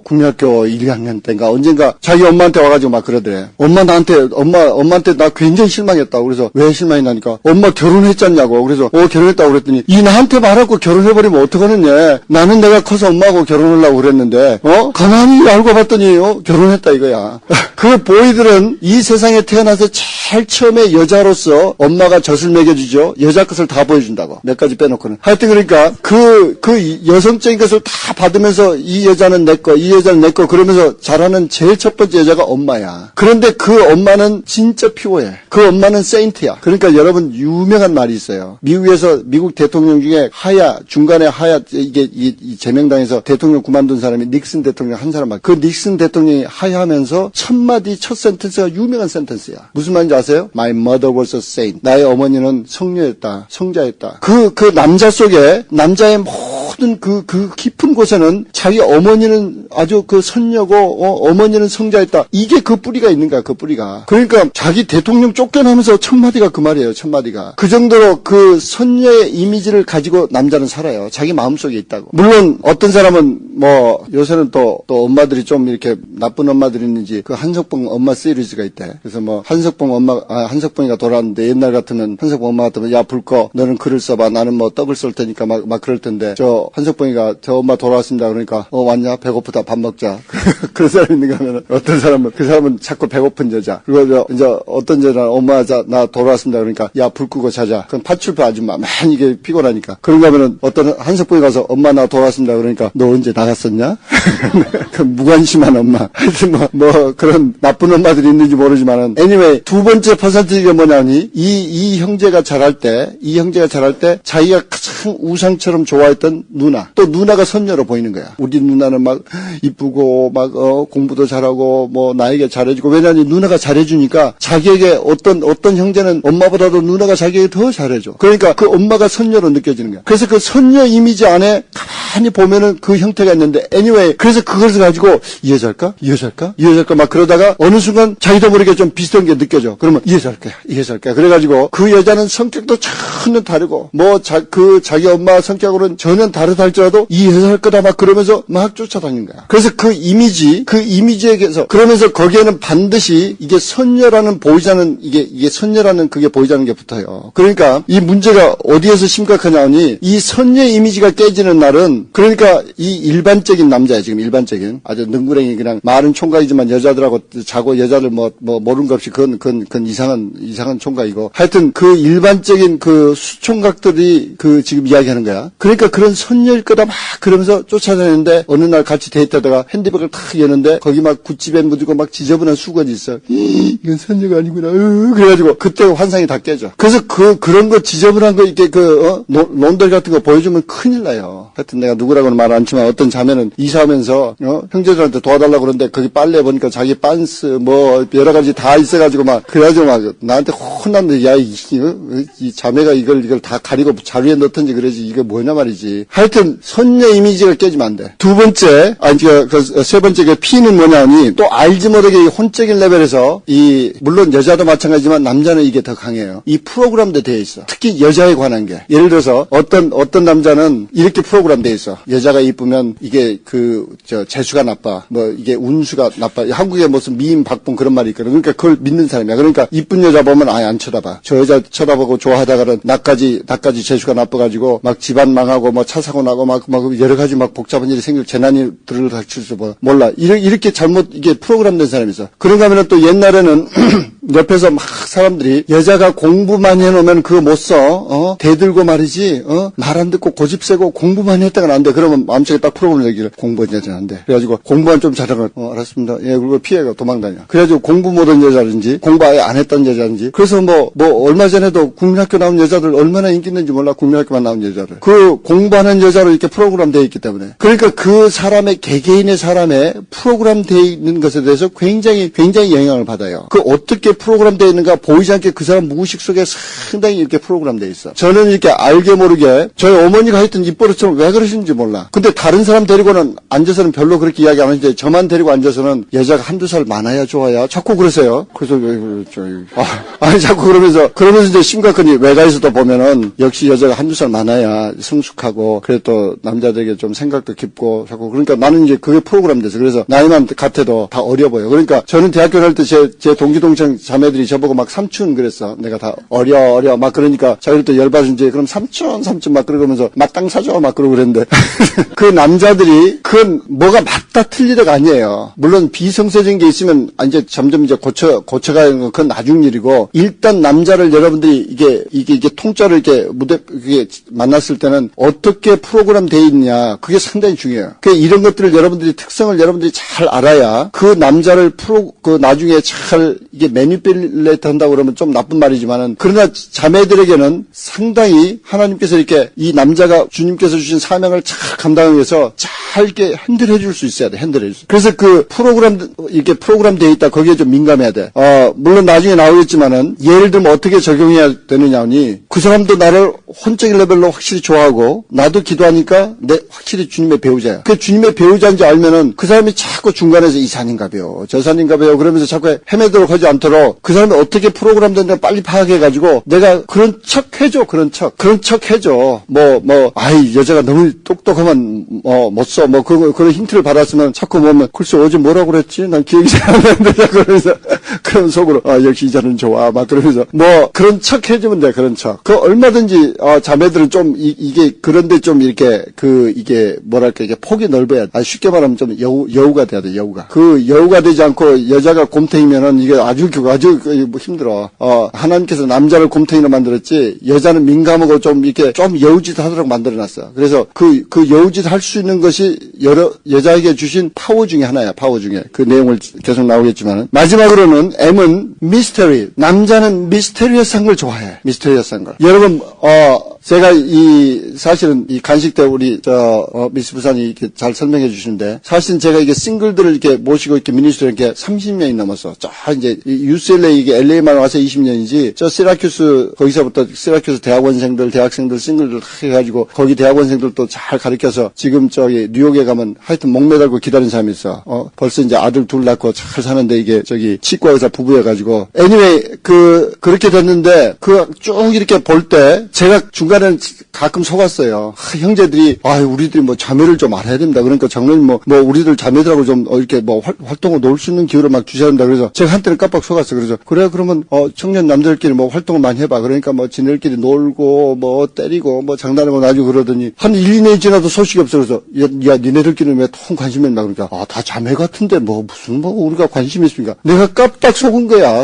국민학교 1, 2학년 때인가 언젠가 자기 엄마한테 와가지고 막 그러더래. 엄마한테 나 굉장히 실망했다고. 그래서 왜 실망했나니까 엄마 결혼했잖냐고. 그래서 결혼했다고 그랬더니 이 나한테 말하고 결혼해버리면 어떡하느냐. 나는 내가 커서 엄마하고 결혼하려고 그랬는데 가만히 알고 봤더니 결혼했다 이거야. 그 보이들은 이 세상에 태어나서 제일 처음에 여자로서 엄마가 젖을 먹여주죠. 여자 것을 다 보여준다고. 몇 가지 빼놓고는. 하여튼 그러니까 그 여성적인 것을 다 받으면서 이 여자는 내 거, 이 여자는 내 거 그러면서 자라는 제일 첫 번째 여자가 엄마야. 그런데 그 엄마는 진짜 피오해. 그 엄마는 세인트야. 그러니까 여러분 유명한 말이 있어요. 미국 대통령 중에 중간에 이게 이 제명당에서 대통령 그만둔 사람이 닉슨 대통령 한 사람 그 닉슨 대통령이 하야하면서 첫 마디 첫 센텐스가 유명한 센텐스야. 무슨 말인지 아세요? My mother was a saint. 나의 어머니는 성녀였다. 성자였다. 그 남자 속에 남자의 모든 그 깊은 곳에는 자기 어머니는 아주 그 선녀고 어머니는 성자였다. 이게 그 뿌리가 있는 거야. 그 뿌리가. 그러니까 자기 대통령 쫓겨나면서 첫 마디가 그 말이에요. 첫 마디가. 그 정도로 그 선녀의 이미지를 가지고 남자는 살아요. 자기 마음속에 있다고. 물론 어떤 사람은 뭐 요새는 또 엄마들이 좀 이렇게 나쁜 엄마들이 있는지 그 한석봉 엄마 시리즈가 있대. 그래서 뭐 한석봉이가 돌아왔는데 옛날 같으면 한석봉 엄마 같으면 야 불 꺼 너는 글을 써봐 나는 뭐 떡을 쏠 테니까 막 그럴 텐데 저 한석봉이가 저 엄마 돌아왔습니다 그러니까 왔냐 배고프다 밥 먹자 그런 사람이 있는가 하면 어떤 사람은 그 사람은 자꾸 배고픈 여자 그리고 이제 어떤 여자는 엄마 나 돌아왔습니다 그러니까 야 불 끄고 자자 그럼 파출부 아줌마 많이 이게 피곤하니까 그런가 하면은 어떤 한석봉이 가서 엄마 나 돌아왔습니다 그러니까 너 언제 나갔었냐 그 무관심한 엄마 하여튼 뭐 그런 나쁜 엄마들이 있는지 모르지만은 anyway 두 번째 퍼센트가 뭐냐니 이 형제가 자랄 때 자기가 가장 우상처럼 좋아했던 누나. 또 누나가 선녀로 보이는 거야. 우리 누나는 막 이쁘고 막 공부도 잘하고 뭐 나에게 잘해주고, 왜냐하면 누나가 잘해주니까 자기에게 어떤 형제는 엄마보다도 누나가 자기에게 더 잘해줘. 그러니까 그 엄마가 선녀로 느껴지는 거야. 그래서 그 선녀 이미지 안에 가만히 보면은 그 형태가 있는데, anyway, 그래서 그것을 가지고 이 여자일까? 이 여자일까? 이 여자일까? 막 그러다가 어느 순간 자기도 모르게 좀 비슷한 게 느껴져. 그러면 이 여자일 거야. 이 여자일 거야. 그래가지고 그 여자는 성격도 전혀 다르고 뭐 자기 엄마 성격으로는 전혀 다르다 할지라도 이 여자일 거다 막 그러면서 막 쫓아다니는 거야. 그래서 그 이미지에게서 그러면서 거기에는 반드시 이게 선녀라는 보이자는 이게 선녀라는 그게 보이자는 게 붙어요. 그러니까 이 문제가 어디에서 심각하냐 하니, 이 선녀 이미지가 깨지는 날은, 그러니까 이 일반적인 남자야, 지금 일반적인 아주 능구랭이 그냥 마른 총각이지만 여자들하고 자고 여자를 뭐 모르는 것 없이 그건 이상한 총각이고, 하여튼 그 일반적인 그 수총각들이 그 지금 이야기하는 거야. 그러니까 그런 선녀일 거다 막 그러면서 쫓아다니는데, 어느 날 같이 데이트하다가 핸드백을 탁 여는데 거기 막 굿집에 묻고 막 지저분한 수건이 있어. 이건 선녀가 아니구나. 그래가지고 그때 환상이 다 깨져. 그래서 그런 거 지저분한 거 이렇게 론들 같은 거 보여주면 큰일 나요. 하여튼 내가 누구라고는 말 않지만 어떤 자매는 이사하면서 형제들한테 도와달라고 그러는데 거기 빨래 보니까 자기 빤스 뭐 여러 가지 다 있어가지고 막 그래가지고 막 나한테 혼났는데, 야 이 자매가 이걸 다 가리고 자루에 넣든지 그러지 이게 뭐냐 말이지. 하여튼 선녀 이미지가 깨지면 안 돼. 두 번째, 세 번째 그 P는 뭐냐니, 또 알지 모르게 이 혼적인 레벨에서 물론 여자도 마찬가지지만 남자는 이게 더 강해요. 이 프로그램도 되어 있어. 특히 여자에 관한 게. 예를 들어서 어떤 남자는 이렇게 프로그램 되어 있어. 여자가 이쁘면 이게 재수가 나빠. 뭐 이게 운수가 나빠. 한국에 무슨 미인 박봉 그런 말이 있거든. 그러니까 그걸 믿는 사람이야. 그러니까 이쁜 여자 보면 아예 안 쳐다봐. 저 여자 쳐다보고 좋아하다가는 나까지 재수가 나빠가지고 막 집안 망하고 뭐 차 사고 나고 막 여러 가지 막 복잡한 일이 생기고 재난이 들을 닥칠 수 몰라. 이렇게 잘못 이게 프로그램된 사람이 있어. 그런가 하면 또 옛날에는 옆에서 막 사람들이 여자가 공부만 해놓으면 그거 못 써. 대들고 말이지. 말 안 듣고 고집 세고 공부만 했다가 안 돼. 그러면 마음속에 딱 프로그램을 얘기를, 공부한 여자는 안 돼. 그래가지고 공부만 좀 잘하면 알았습니다. 예, 그리고 피해가 도망다녀. 그래가지고 공부 못한 여자든지 공부 아예 안 했던 여자든지. 그래서 뭐 얼마 전에도 국민학교 나온 여자들 얼마나 인기 있는지 몰라. 국민학교만 나온 여자들. 그 공부하는 여자로 이렇게 프로그램 되어 있기 때문에. 그러니까 그 사람의 개개인의 사람의 프로그램 되어 있는 것에 대해서 굉장히 영향을 받아요. 그 어떻게 프로그램 되어 있는가 보이지 않게 그 사람 무의식 속에 상당히 이렇게 프로그램 되어 있어. 저는 이렇게 알게 모르게 저희 어머니가 하여튼 입버릇처럼 왜 그러시는지 몰라. 근데 다른 사람 데리고는 앉아서는 별로 그렇게 이야기 안 하는데, 저만 데리고 앉아서는 여자가 한두 살 많아야 좋아야 자꾸 그러세요. 그래서 자꾸 그러면서 이제 심각하니 외가에서도 보면은 역시 여자가 한두 살 많아야 성숙하고 그래 또 남자들에게 좀 생각도 깊고 자꾸, 그러니까 나는 이제 그게 프로그램 돼서, 그래서 나이만 같아도 다 어려 보여. 그러니까 저는 대학교 갈 때 제 동기 동창 자매들이 저보고 막 삼촌 그랬어. 내가 다 어려 막 그러니까 자기들 또 열받은지 그럼 삼촌 막 그러면서 마땅 사줘 막 그러고 그랬는데 그 남자들이 그건 뭐가 맞다 틀리다가 아니에요. 물론 비성세적인 게 있으면 이제 점점 이제 고쳐가는 건 그건 나중 일이고, 일단 남자를 여러분들이 이게 통짜를 이렇게 그게 만났을 때는 어떻게 프로그램 돼 있냐, 그게 상당히 중요해요. 이런 것들을 여러분들이 특성을 여러분들이 잘 알아야 그 남자를 나중에 잘 이게 매니플레이트 한다고 그러면 좀 나쁜 말이지만은, 그러나 자매들에게는 상당히 하나님께서 이렇게 이 남자가 주님께서 주신 사명을 잘 감당하기 위해서 잘 이렇게 핸들해 줄 수 있어야 돼. 핸들해 줄 수. 그래서 그 이렇게 프로그램 돼 있다. 거기에 좀 민감해야 돼. 물론 나중에 나오겠지만은 예를 들면 어떻게 적용해야 되느냐니, 그 사람도 나를 혼적인 레벨로 확실히 좋아하고 나도 기도하니까 확실히 주님의 배우자야. 그 주님의 배우자인지 알면은 그 사람이 자꾸 중간에서 이 산인가 배워 저 산인가 배워 그러면서 자꾸 헤매도록 하지 않도록 그 사람이 어떻게 프로그램 된다 빨리 파악해가지고 내가 그런 척 해줘. 그런 척 해줘. 여자가 너무 똑똑하면 못 써. 그런 힌트를 받았으면 자꾸 보면 글쎄 어제 뭐라고 그랬지? 난 기억이 잘 안 나는데 그러면서 그런 속으로 역시 이 자는 좋아 막 그러면서 그런 척 해주면 돼. 그런 척. 얼마든지 자매들은 좀 이게 그런데 좀 이렇게 이게 뭐랄까 이게 폭이 넓어야 돼. 쉽게 말하면 좀 여우가 돼야 돼. 여우가 되지 않고 여자가 곰탱이면은 이게 아주 힘들어. 하나님께서 남자를 곰탱이로 만들었지 여자는 민감하고 좀 이렇게 좀 여우짓 하도록 만들어놨어. 그래서 그 여우짓 할 수 있는 것이 여자에게 주신 파워 중에 하나야. 파워 중에. 그 내용을 계속 나오겠지만 마지막으로는 M은 미스터리. 남자는 미스테리어스한 걸 좋아해. 미스테리어스한 걸. 여러분 제가 사실은 이 간식 때 우리 미스 부산이 이렇게 잘 설명해 주시는데 사실은 제가 이게 싱글들을 이렇게 모시고 이렇게 미니스트를 이렇게 30년이 넘었어. 저 이제 UCLA 이게 LA만 와서 20년이지 저 시라큐스 거기서부터 시라큐스 대학원생들 대학생들 싱글들 해가지고 거기 대학원생들도 잘 가르쳐서 지금 저기 뉴욕에 가면 하여튼 목 매달고 기다리는 사람이 있어. 벌써 이제 아들 둘 낳고 잘 사는데 이게 저기 치과 의사 부부여가지고 anyway 그렇게 됐는데 쭉 이렇게 볼 때 제가 중간에는 가끔 속았어요. 형제들이 우리들이 뭐 자매를 좀 알아야 됩니다. 그러니까 장로님 뭐 우리들 자매들하고 좀 이렇게 뭐 활동을 놀 수 있는 기회를 막 주셔야 된다. 그래서 제가 한때는 깜빡 속았어요. 그래서 그래 그러면 청년 남자들끼리 뭐 활동을 많이 해봐. 그러니까 뭐 지네들끼리 놀고 뭐 때리고 뭐 장난하고 나중에 그러더니 한 1, 2년이 지나도 소식이 없어. 그래서 야 니네들끼리는 왜 통 관심이 있나 그러니까 다 자매 같은데 무슨 우리가 관심이 있습니까? 내가 깜빡 속은 거야.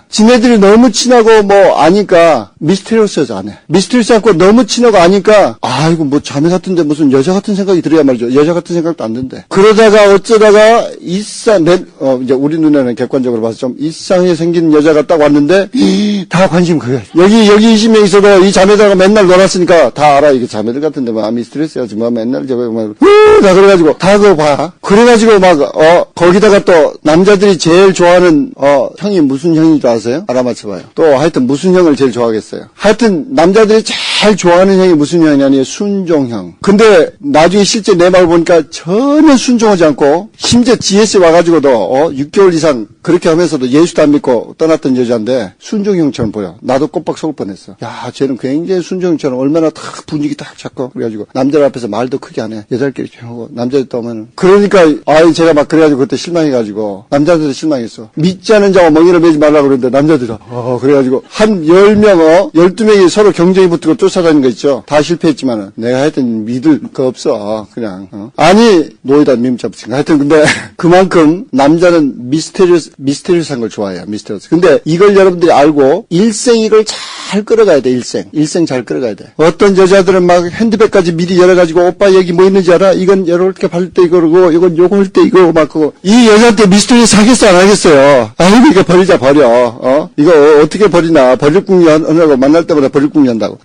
지네들이 너무 친하고 뭐 아니까 미스테리어스하지 않아. 미스테리어스 않고 너무 친하고 아니까 이거 뭐 자매 같은데 무슨 여자 같은 생각이 들어야 말이죠. 여자 같은 생각도 안 든대. 그러다가 어쩌다가 이제 우리 눈에는 객관적으로 봐서 좀 이상하게 생긴 여자가 딱 왔는데 다 관심 그거야. 여기 20명 있어도 이 자매들하고 맨날 놀았으니까 다 알아. 이게 자매들 같은데 미스테리어스야지 맨날 저거 다 그래가지고 다 그거 봐. 그래가지고 거기다가 또 남자들이 제일 좋아하는 형이 무슨 형인 줄 아세요? 알아맞혀봐요. 또 하여튼 무슨 형을 제일 좋아하겠어요. 하여튼 남자들이 제일 좋아하는 형이 무슨 형이냐니 순종형. 근데 나중에 실제 내 말 보니까 전혀 순종하지 않고 심지어 GS 와가지고도 6개월 이상 그렇게 하면서도 예수도 안 믿고 떠났던 여자인데 순종형처럼 보여. 나도 꼼빡 속을 뻔했어. 야 쟤는 굉장히 순종형처럼 얼마나 딱 분위기 딱 잡고 그래가지고 남자들 앞에서 말도 크게 안 해. 여자들끼리 이렇게 하고 남자들 떠오면 그러니까 제가 막 그래가지고 그때 실망해가지고 남자들도 실망했어. 믿지 않은 자와 멍에를 매지 말라고 그러는데 남자들이 그래가지고 한 10명 12명이 서로 경쟁이 붙고 쫓아다니는 거 있죠. 다 실패했지만은 내가 하여튼 믿을 거 없어. 그냥 아니 노이다 밈자 붙인 거 하여튼 근데 그만큼 남자는 미스테리어스한 걸 좋아해요. 미스테리어스. 근데 이걸 여러분들이 알고 일생 이걸 잘 끌어가야 돼. 일생 잘 끌어가야 돼. 어떤 여자들은 막 핸드백까지 미리 열어가지고 오빠 여기 뭐 있는지 알아? 이건 이렇게 바를 때 이거고 이건 요거 할 때 이거 막 그거 이 여자한테 미스테리어스 하겠어 안 하겠어요? 이거 버려. 이거 어떻게 버리나? 버릴궁리 하려고 만날 때마다 버릴궁리 한다고.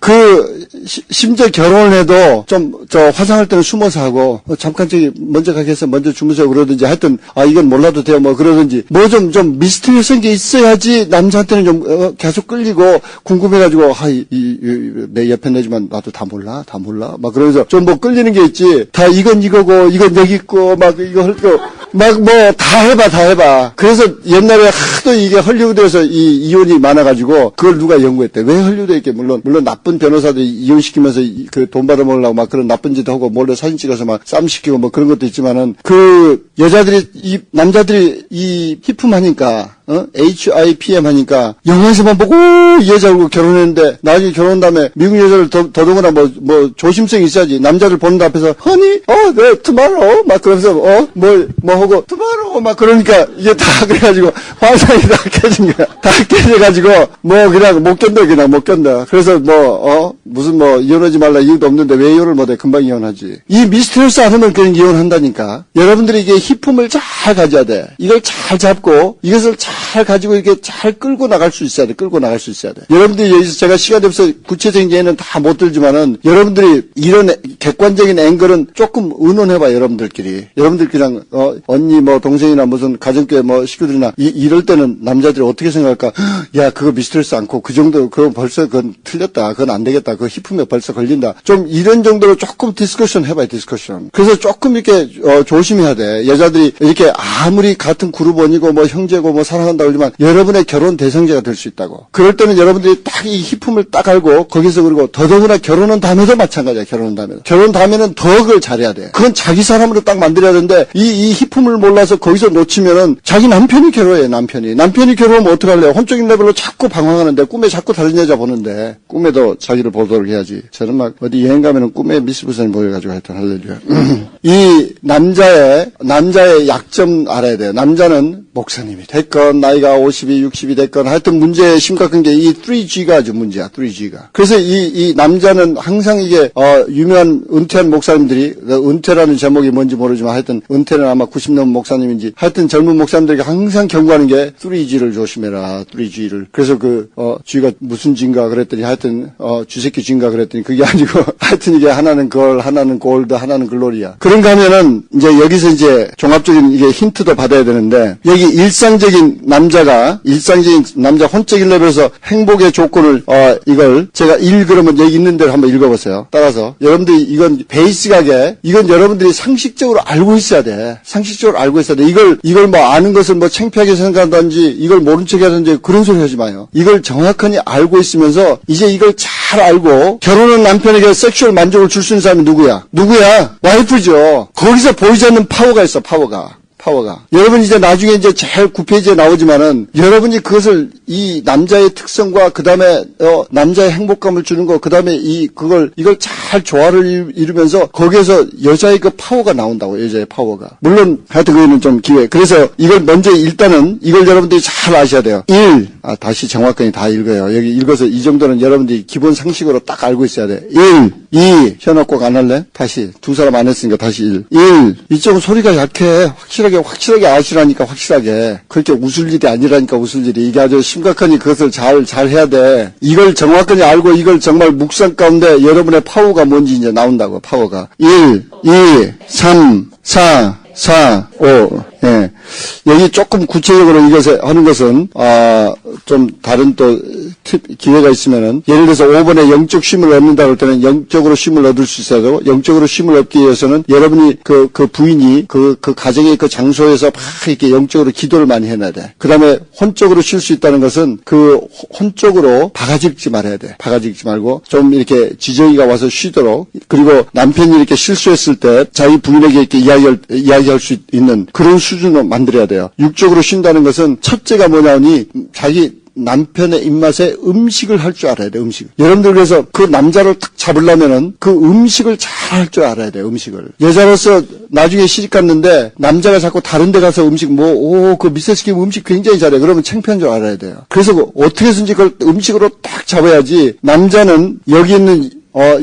심지어 결혼을 해도 좀 화장할 때는 숨어서 하고 잠깐 저기 먼저 가겠어 먼저 주무세요 그러든지 하여튼 이건 몰라도 돼요 뭐 그러든지 뭐 좀 미스테리어스한 게 있어야지 남자한테는 좀 계속 끌리고 궁금해가지고 내 옆에 내지만 나도 다 몰라 막 그러면서 좀 뭐 끌리는 게 있지. 다 이건 이거고 이건 여기 있고 막 이거 할 거 막 뭐 다 해봐. 그래서 옛날에 하도 이게 헐리우드에서 이혼이 많아가지고 그걸 누가 연구했대. 왜 헐리우드에 이렇게 물론 나쁜 변호사들이 이혼시키면서 그 돈 받아먹으려고 막 그런 나쁜 짓 하고 몰래 사진 찍어서 막 쌈시키고 뭐 그런 것도 있지만은 여자들이 남자들이 히품하니까 HIPM 하니까 영화에서만 보고 이 여자하고 결혼했는데 나중에 결혼한 다음에 미국 여자를 더더구나 뭐 조심성이 있어야지. 남자들 보는 앞에서 허니 네 투마로우 막 그러면서 뭐 하고 투마로우 막 그러니까 이게 다 그래가지고 환상이 다 깨진 거야. 다 깨져가지고 뭐 그냥 못 견뎌. 그래서 무슨 이혼하지 말라 이유도 없는데 왜 이혼을 못해? 금방 이혼하지. 이 미스테리어스 않으면 그냥 이혼한다니까. 여러분들이 이게 히품을 잘 가져야 돼. 이걸 잘 잡고 이것을 잘 가지고 이렇게 잘 끌고 나갈 수 있어야 돼. 여러분들이 여기서 제가 시간이 없어서 구체적인 예는 다 못 들지만은 여러분들이 이런 객관적인 앵글은 조금 의논해봐. 여러분들끼리 그냥 언니 동생이나 무슨 가정교회 식구들이나 이럴 때는 남자들이 어떻게 생각할까? 야 그거 미스테리어스 않고 그 정도 그거 벌써 그건 틀렸다. 그건 안 되겠다. 그거 히품에 벌써 걸린다. 좀 이런 정도로 조금 디스커션 해봐요. 그래서 조금 이렇게 조심해야 돼. 여자들이 이렇게 아무리 같은 그룹 원이고 형제고 사랑한다 그러지만 여러분의 결혼 대상자가 될 수 있다고. 그럴 때는 여러분들이 딱 이 히품을 딱 알고 거기서 그리고 더더구나 결혼한 다음에도 마찬가지야. 결혼 다음에는 더 그걸 잘해야 돼. 그건 자기 사람으로 딱 만들어야 되는데 이 히품을 몰라서 거기서 놓치면은 자기 남편이 괴로워해. 남편이 괴로우면 어떡할래요? 혼적인 레벨로 자꾸 방황하는데 꿈에 자꾸 다른 여자 보는데 꿈에도 자기를 보도록 해야지. 저는 막 어디 여행 가면은 꿈에 미스 부산이 보여가지고 하여튼 할렐루야. 이 남자의 약점 알아야 돼요. 남자는 목사님이 됐건 나이가 50이 60이 됐건 하여튼 문제 심각한 게 이 3G가 아주 문제야. 3G가. 그래서 이 남자는 항상 이게 유명한 은퇴한 목사님들이 은퇴라는 제목이 뭔지 모르지만 하여튼 은퇴는 아마 90 넘은 목사님인지 하여튼 젊은 목사님들에게 항상 경고하는 게 3G를 조심해라. 3G를. 그래서 G가 무슨 G인가 그랬더니 하여튼 쥐새끼 G인가 그랬더니 그게 아니고 하여튼 이게 하나는 걸, 하나는 골드, 하나는 글로리야. 그런가 하면은 이제 여기서 이제 종합적인 이게 힌트도 받아야 되는데 여기 일상적인 남자 혼적인 레벨에서 행복의 조건을 이걸 제가 그러면 여기 있는 대로 한번 읽어보세요. 따라서 여러분들이 이건 베이직하게 이건 여러분들이 상식적으로 알고 있어야 돼. 상식적으로 알고 있어야 돼. 이걸 뭐 아는 것을 뭐 창피하게 생각한다든지 이걸 모른 척하든지 그런 소리 하지 마요. 이걸 정확하게 알고 있으면서 이제 이걸 잘 알고 결혼한 남편에게 섹슈얼 만족을 줄 수 있는 사람이 누구야? 와이프죠. 거기서 보이지 않는 파워가 있어. 파워가. 여러분 이제 나중에 이제 제일 9페이지에 나오지만은 여러분이 그것을 이 남자의 특성과 그 다음에 남자의 행복감을 주는 거 그 다음에 이걸 잘 조화를 이루면서 거기에서 여자의 그 파워가 나온다고. 여자의 파워가. 물론 하여튼 그거는 좀 기회. 그래서 이걸 먼저 일단은 이걸 여러분들이 잘 아셔야 돼요. 다시 정확하게 다 읽어요. 여기 읽어서 이 정도는 여러분들이 기본 상식으로 딱 알고 있어야 돼. 2 현아 꼭 안 할래? 다시 두 사람 안 했으니까 다시 1 이쪽은 소리가 약해. 확실하게 아시라니까. 확실하게 그렇게 웃을 일이 아니라니까. 웃을 일이 이게 아주 심각하니 그것을 잘 해야 돼. 이걸 정확하게 알고 이걸 정말 묵상 가운데 여러분의 파워가 뭔지 이제 나온다고. 파워가 1 2 3 4 5 예. 여기 조금 구체적으로 이것을 하는 것은 좀 다른 또 기회가 있으면은 예를 들어서 5번에 영적 쉼을 얻는다 그럴 때는 영적으로 쉼을 얻을 수 있어야 되고 영적으로 쉼을 얻기 위해서는 여러분이 그 부인이 그 가정의 그 장소에서 막 이렇게 영적으로 기도를 많이 해놔야 돼. 그다음에 혼적으로 쉴 수 있다는 것은 그 혼적으로 바가지 긁지 말아야 돼. 바가지 긁지 말고 좀 이렇게 지정이가 와서 쉬도록 그리고 남편이 이렇게 실수했을 때 자기 부인에게 이렇게 이야기할 수 있는 그런 수준으로 만들어야 돼요. 육적으로 쉰다는 것은 첫째가 뭐냐니 자기 남편의 입맛에 음식을 할 줄 알아야 돼. 음식. 여러분들 그래서 그 남자를 탁 잡으려면은 그 음식을 잘 할 줄 알아야 돼. 음식을. 여자로서 나중에 시집 갔는데 남자가 자꾸 다른 데 가서 음식 그 미세스 김 음식 굉장히 잘해. 그러면 창피한 줄 알아야 돼요. 그래서 어떻게 해서든지 그걸 음식으로 딱 잡아야지. 남자는 여기 있는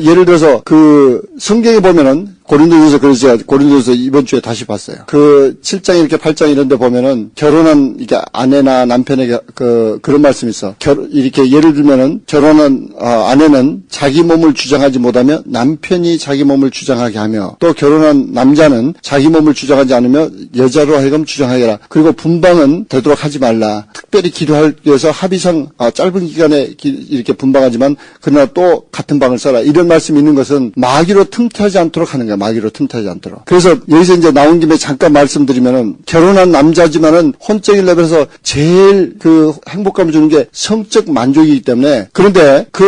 예를 들어서 그 성경에 보면은 고린도전서 이번 주에 다시 봤어요. 그 7장 이렇게 8장 이런 데 보면은 결혼한 이게 아내나 남편에게 그런 말씀이 있어. 이렇게 예를 들면은 결혼한 아내는 자기 몸을 주장하지 못하며 남편이 자기 몸을 주장하게 하며 또 결혼한 남자는 자기 몸을 주장하지 않으며 여자로 하여금 주장하게 하라. 그리고 분방은 되도록 하지 말라. 특별히 기도하기 위해서 합의상 짧은 기간에 이렇게 분방하지만 그러나 또 같은 방을 써라. 이런 말씀이 있는 것은 마귀로 틈타지 않도록 하는 거야. 마귀로 틈타지 않도록. 그래서 여기서 이제 나온 김에 잠깐 말씀드리면은 결혼한 남자지만은 혼적인 레벨에서 제일 그 행복감을 주는 게 성적 만족이기 때문에 그런데 그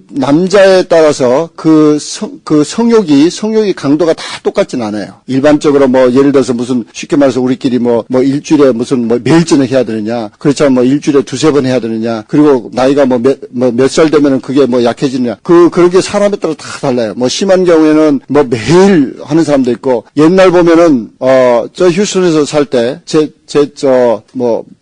남자에 따라서 그 성욕이 강도가 다 똑같진 않아요. 일반적으로 뭐 예를 들어서 무슨 쉽게 말해서 우리끼리 뭐 일주일에 무슨 매일 저녁 해야 되느냐. 그렇지만 뭐 일주일에 두세 번 해야 되느냐. 그리고 나이가 몇 살 되면은 그게 뭐 약해지느냐. 그런 게 사람에 따라 다 달라요. 뭐 심한 경우에는 뭐 매일 하는 사람도 있고 옛날 보면은 저 휴스턴에서 살 때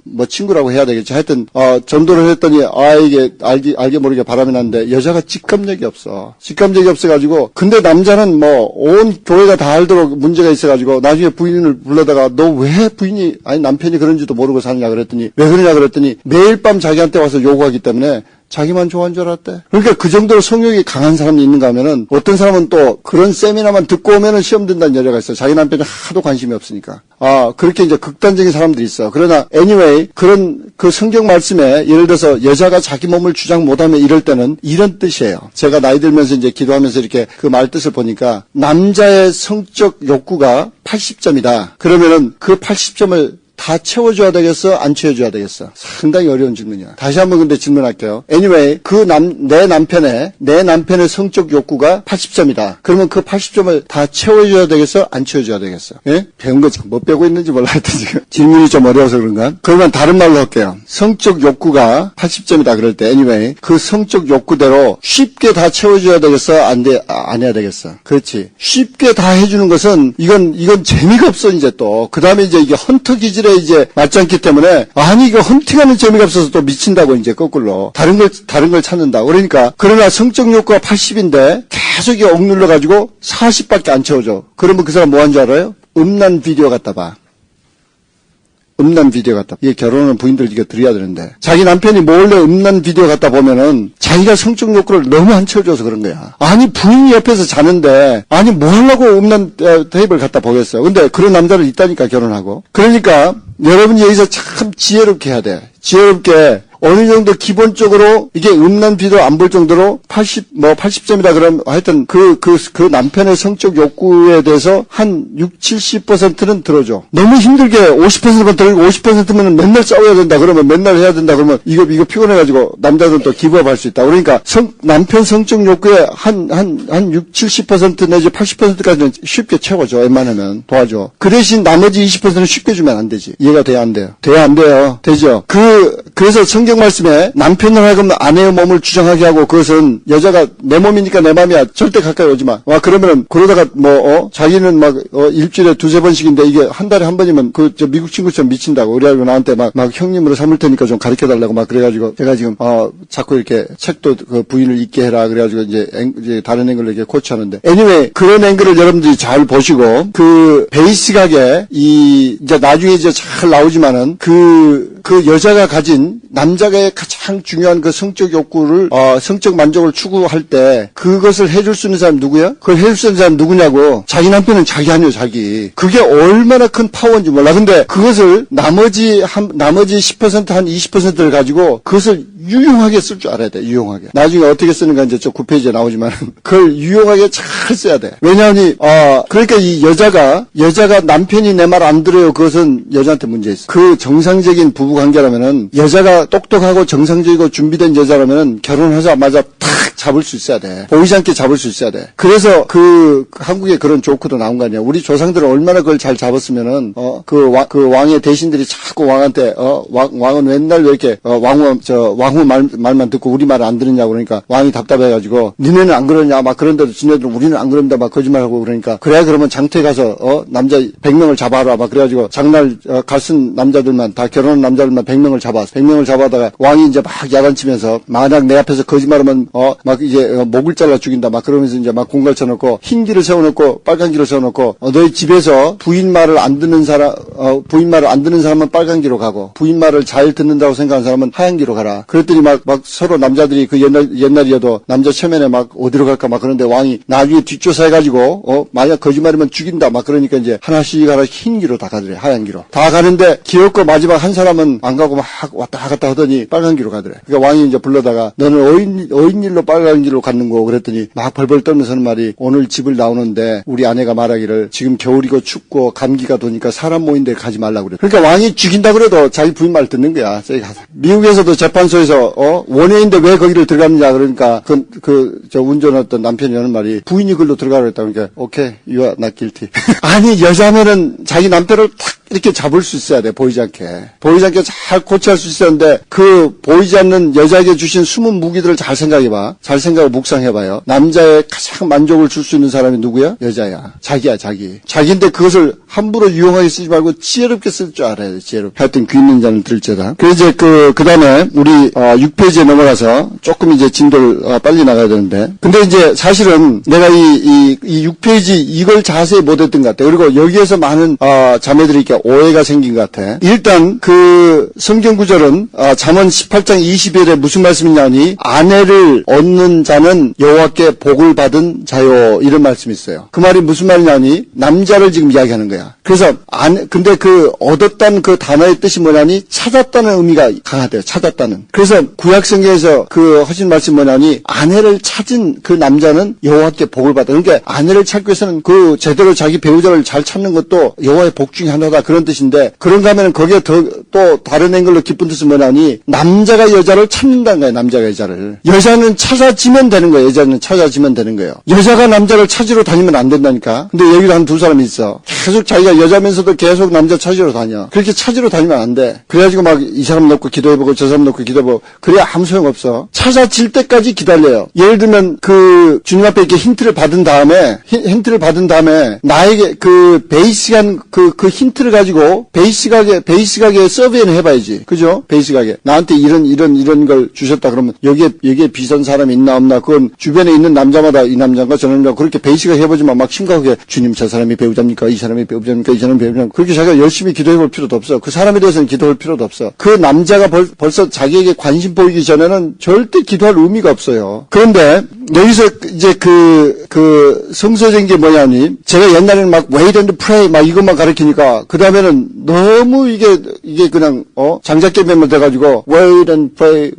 뭐 친구라고 해야 되겠지. 하여튼 전도를 했더니 이게 알게 모르게 바람이 났는데 여자가 직감력이 없어가지고 근데 남자는 뭐 온 교회가 다 알도록 문제가 있어가지고 나중에 부인을 불러다가 너 왜 남편이 그런지도 모르고 사느냐 그랬더니 왜 그러냐 그랬더니 매일 밤 자기한테 와서 요구하기 때문에 자기만 좋아한 줄 알았대. 그러니까 그 정도로 성욕이 강한 사람이 있는가 하면은 어떤 사람은 또 그런 세미나만 듣고 오면은 시험 든다는 여자가 있어요. 자기 남편이 하도 관심이 없으니까. 그렇게 이제 극단적인 사람들이 있어. 그러나 anyway 그런 그 성경 말씀에 예를 들어서 여자가 자기 몸을 주장 못하면 이럴 때는 이런 뜻이에요. 제가 나이 들면서 이제 기도하면서 이렇게 그 말 뜻을 보니까 남자의 성적 욕구가 80점이다. 그러면은 그 80점을 다 채워줘야 되겠어? 안 채워줘야 되겠어? 상당히 어려운 질문이야. 다시 한번 근데 질문할게요. Anyway, 내 남편의 성적 욕구가 80점이다. 그러면 그 80점을 다 채워줘야 되겠어? 안 채워줘야 되겠어? 예? 배운 거 지금 뭐 빼고 있는지 몰라 하여튼 지금. 질문이 좀 어려워서 그런가? 그러면 다른 말로 할게요. 성적 욕구가 80점이다 그럴 때 anyway, 그 성적 욕구대로 쉽게 다 채워줘야 되겠어? 안 해야 되겠어? 그렇지. 쉽게 다 해주는 것은 이건 재미가 없어 이제 또. 그 다음에 이제 이게 헌터 기질에 이제 맞지 않기 때문에 아니 이거 헌팅하는 재미가 없어서 또 미친다고 이제 거꾸로 다른 걸 찾는다. 그러니까 그러나 성적 욕구가 80인데 계속 이게 억눌러 가지고 40밖에 안 채워줘. 그러면 그 사람 뭐 한 줄 알아요? 음란 비디오 갖다 봐. 음란 비디오 갖다. 이게 결혼하는 부인들 이거 드려야 되는데. 자기 남편이 몰래 음란 비디오 갖다 보면은 자기가 성적 욕구를 너무 안 채워줘서 그런 거야. 아니, 부인이 옆에서 자는데, 아니, 뭐 하려고 음란 테이프를 갖다 보겠어요. 근데 그런 남자를 있다니까, 결혼하고. 그러니까, 여러분이 여기서 참 지혜롭게 해야 돼. 지혜롭게. 어느 정도 기본적으로 이게 음란 비디오 안 볼 정도로 80점이다 그러면 하여튼 그 남편의 성적 욕구에 대해서 한 70%는 들어줘. 너무 힘들게 50%만 들고 50%면 맨날 싸워야 된다 그러면 맨날 해야 된다 그러면 이거 피곤해가지고 남자들은 또 기부업 할 수 있다. 그러니까 남편 성적 욕구에 한 70% 내지 80%까지는 쉽게 채워줘. 웬만하면 도와줘. 그 대신 나머지 20%는 쉽게 주면 안 되지. 이해가 돼야 안 돼요? 돼야 안 돼요. 되죠? 그래서 성경 말씀에 남편을 하여금 아내의 몸을 주장하게 하고 그것은 여자가 내 몸이니까 내 맘이야. 절대 가까이 오지 마. 그러면은 그러다가 자기는 일주일에 2-3번씩인데 이게 한 달에 한 번이면 미국 친구처럼 미친다고. 그래가지고 나한테 막 형님으로 삼을 테니까 좀 가르쳐 달라고 막 그래가지고 제가 지금 자꾸 이렇게 책도 그 부인을 읽게 해라. 그래가지고 이제 다른 앵글로 이렇게 코치하는데. anyway, 그런 앵글을 여러분들이 잘 보시고 그 베이직하게 이제 나중에 이제 잘 나오지만은 그 여자가 가진 남자의 가장 중요한 그 성적 욕구를 성적 만족을 추구할 때 그것을 해줄 수 있는 사람이 누구야? 그걸 해줄 수 있는 사람이 누구냐고. 자기 남편은 자기 아니요 자기. 그게 얼마나 큰 파워인지 몰라. 근데 그것을 나머지 10% 한 20%를 가지고 그것을 유용하게 쓸 줄 알아야 돼. 유용하게. 나중에 어떻게 쓰는가 이제 저 9페이지에 나오지만 그걸 유용하게 잘 써야 돼. 왜냐하니 그러니까 이 여자가 남편이 내 말 안 들어요. 그것은 여자한테 문제 있어. 그 정상적인 부부 관계라면은 여자가 똑똑하고 정상적이고 준비된 여자라면은 결혼하자마자 탁 잡을 수 있어야 돼. 보이지 않게 잡을 수 있어야 돼. 그래서 한국에 그런 조크도 나온 거 아니야. 우리 조상들은 얼마나 그걸 잘 잡았으면은 그 왕의 대신들이 자꾸 왕한테 왕은 맨날 왜 이렇게 왕후 말만 듣고 우리 말을 안 들으냐고 그러니까 왕이 답답해가지고 니네는 안 그러냐 막 그런데도 지네들은 우리는 안 그런다 막 거짓말하고 그러니까 그래야 그러면 장터에 가서 남자 100명을 잡아라 막 그래가지고 장날 갈쓴 남자들만 다 결혼한 남자들만 100명을 잡았어. 100명을 잡아다가 왕이 이제 막 야단치면서 만약 내 앞에서 거짓말하면 막 이제 목을 잘라 죽인다 막 그러면서 이제 막 공갈 쳐놓고 흰 길을 세워놓고 빨간 길을 세워놓고 너희 집에서 부인 말을 안 듣는 사람은 빨간 길로 가고 부인 말을 잘 듣는다고 생각하는 사람은 하얀 길로 가라. 그랬더니 막 서로 남자들이 그 옛날이어도 남자 체면에 막 어디로 갈까 막 그런데 왕이 나중에 뒷조사해가지고 만약 거짓말이면 죽인다 막 그러니까 이제 하나씩 흰 길로 다 가더래. 하얀 길로 다 가는데 기어코 마지막 한 사람은 안 가고 막 왔다 갔다 하더니 빨간 길로 가더래. 그러니까 왕이 이제 불러다가 너는 어인일로 빨간 길로 갔는 거 그랬더니 막 벌벌 떨면서 하는 말이 오늘 집을 나오는데 우리 아내가 말하기를 지금 겨울이고 춥고 감기가 도니까 사람 모인 데 가지 말라고 그래. 그러니까 왕이 죽인다 그래도 자기 부인 말 듣는 거야. 미국에서도 재판소에서 원해인데 왜 거기를 들어갔느냐 그러니까 저 운전했던 남편이 하는 말이 부인이 글로 들어가라 그랬다. 그러니까 오케이 you are not guilty. 아니 여자면은 자기 남편을 탁 이렇게 잡을 수 있어야 돼. 보이지 않게 잘 코치할 수 있었는데 그 보이지 않는 여자에게 주신 숨은 무기들을 잘 생각해봐. 잘 생각하고 묵상해봐요. 남자의 가장 만족을 줄 수 있는 사람이 누구야? 여자야. 자기야 자기. 자기인데 그것을 함부로 유용하게 쓰지 말고 지혜롭게 쓸 줄 알아야 돼. 지혜롭게. 하여튼 귀 있는 자는 들을지어다. 그래서 이제 그 다음에 우리 6페이지에 넘어가서 조금 이제 진도를 빨리 나가야 되는데 근데 이제 사실은 내가 이 6페이지 이걸 자세히 못했던 것 같아. 그리고 여기에서 많은 자매들이 이렇게 오해가 생긴 것 같아. 일단 그 성경 구절은 잠언 18장 20절에 무슨 말씀이냐니 아내를 얻는 자는 여호와께 복을 받은 자요 이런 말씀이 있어요. 그 말이 무슨 말이냐니 남자를 지금 이야기하는 거야. 그래서 근데 그 얻었다는 그 단어의 뜻이 뭐냐니 찾았다는 의미가 강하대요. 찾았다는. 그래서 구약 성경에서 그 하신 말씀이 뭐냐니 아내를 찾은 그 남자는 여호와께 복을 받아. 그러니까 아내를 찾기 위해서는 그 제대로 자기 배우자를 잘 찾는 것도 여호와의 복 중에 하나다. 그런 뜻인데, 그런가 하면 거기에 또 다른 앵글로 깊은 뜻은 뭐냐니, 남자가 여자를 찾는다는 거예요, 남자가 여자를. 여자는 찾아지면 되는 거예요, 여자는 찾아지면 되는 거예요. 여자가 남자를 찾으러 다니면 안 된다니까. 근데 여기도 한 두 사람이 있어. 계속 자기가 여자면서도 계속 남자 찾으러 다녀. 그렇게 찾으러 다니면 안 돼. 그래가지고 막 이 사람 놓고 기도해보고 저 사람 놓고 기도해보고, 그래야 아무 소용없어. 찾아질 때까지 기다려요. 예를 들면 그 주님 앞에 이렇게 힌트를 받은 다음에 나에게 그 베이식한 그 힌트를 가지고 베이식하게 서비는 해봐야지. 그죠? 베이식하게. 나한테 이런 걸 주셨다 그러면 여기에 비슷한 사람이 있나 없나, 그건 주변에 있는 남자마다 이 남자인가 저 남자인가 그렇게 베이식하게 해보지만 막 심각하게 주님 저 사람이 배우자입니까? 이 사람이 배우자입니까? 이 사람이 배우자입니까? 그렇게 자기가 열심히 기도해볼 필요도 없어. 그 사람에 대해서는 기도할 필요도 없어. 그 남자가 벌써 자기에게 관심 보이기 전에는 절대 기도할 의미가 없어요. 그런데 여기서 이제 그 성서적인 게 뭐냐니, 제가 옛날에는 막 wait and pray 막 이것만 가르치니까 그 다음에는 너무 이게 그냥 장작개비만 돼가지고 wait and pray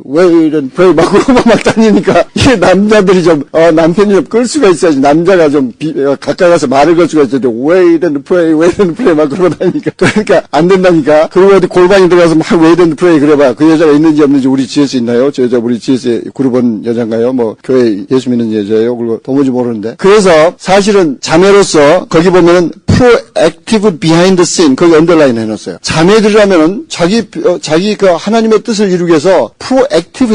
막 그거만 막 다니니까 이게 남자들이 좀 남편이 좀 끌 수가 있어야지. 남자가 좀 가까이 가서 말을 걸 수가 있어야지. wait and pray 막 그러고 다니니까 그러니까 안 된다니까. 그리고 어디 골방에 들어가서 막 wait and pray 그래봐. 그 여자가 있는지 없는지 우리 GS 있나요? 저 여자 우리 GS 그룹 온 여자인가요? 뭐 교회 예수 믿는 여자예요? 그리고 도무지 모르는데. 그래서 사실은 자매로서 거기 보면은 proactive behind the scene 거기 언더라인 해놨어요. 자매들이라면은 자기 그 하나님의 뜻을 이루기 위해서 proactive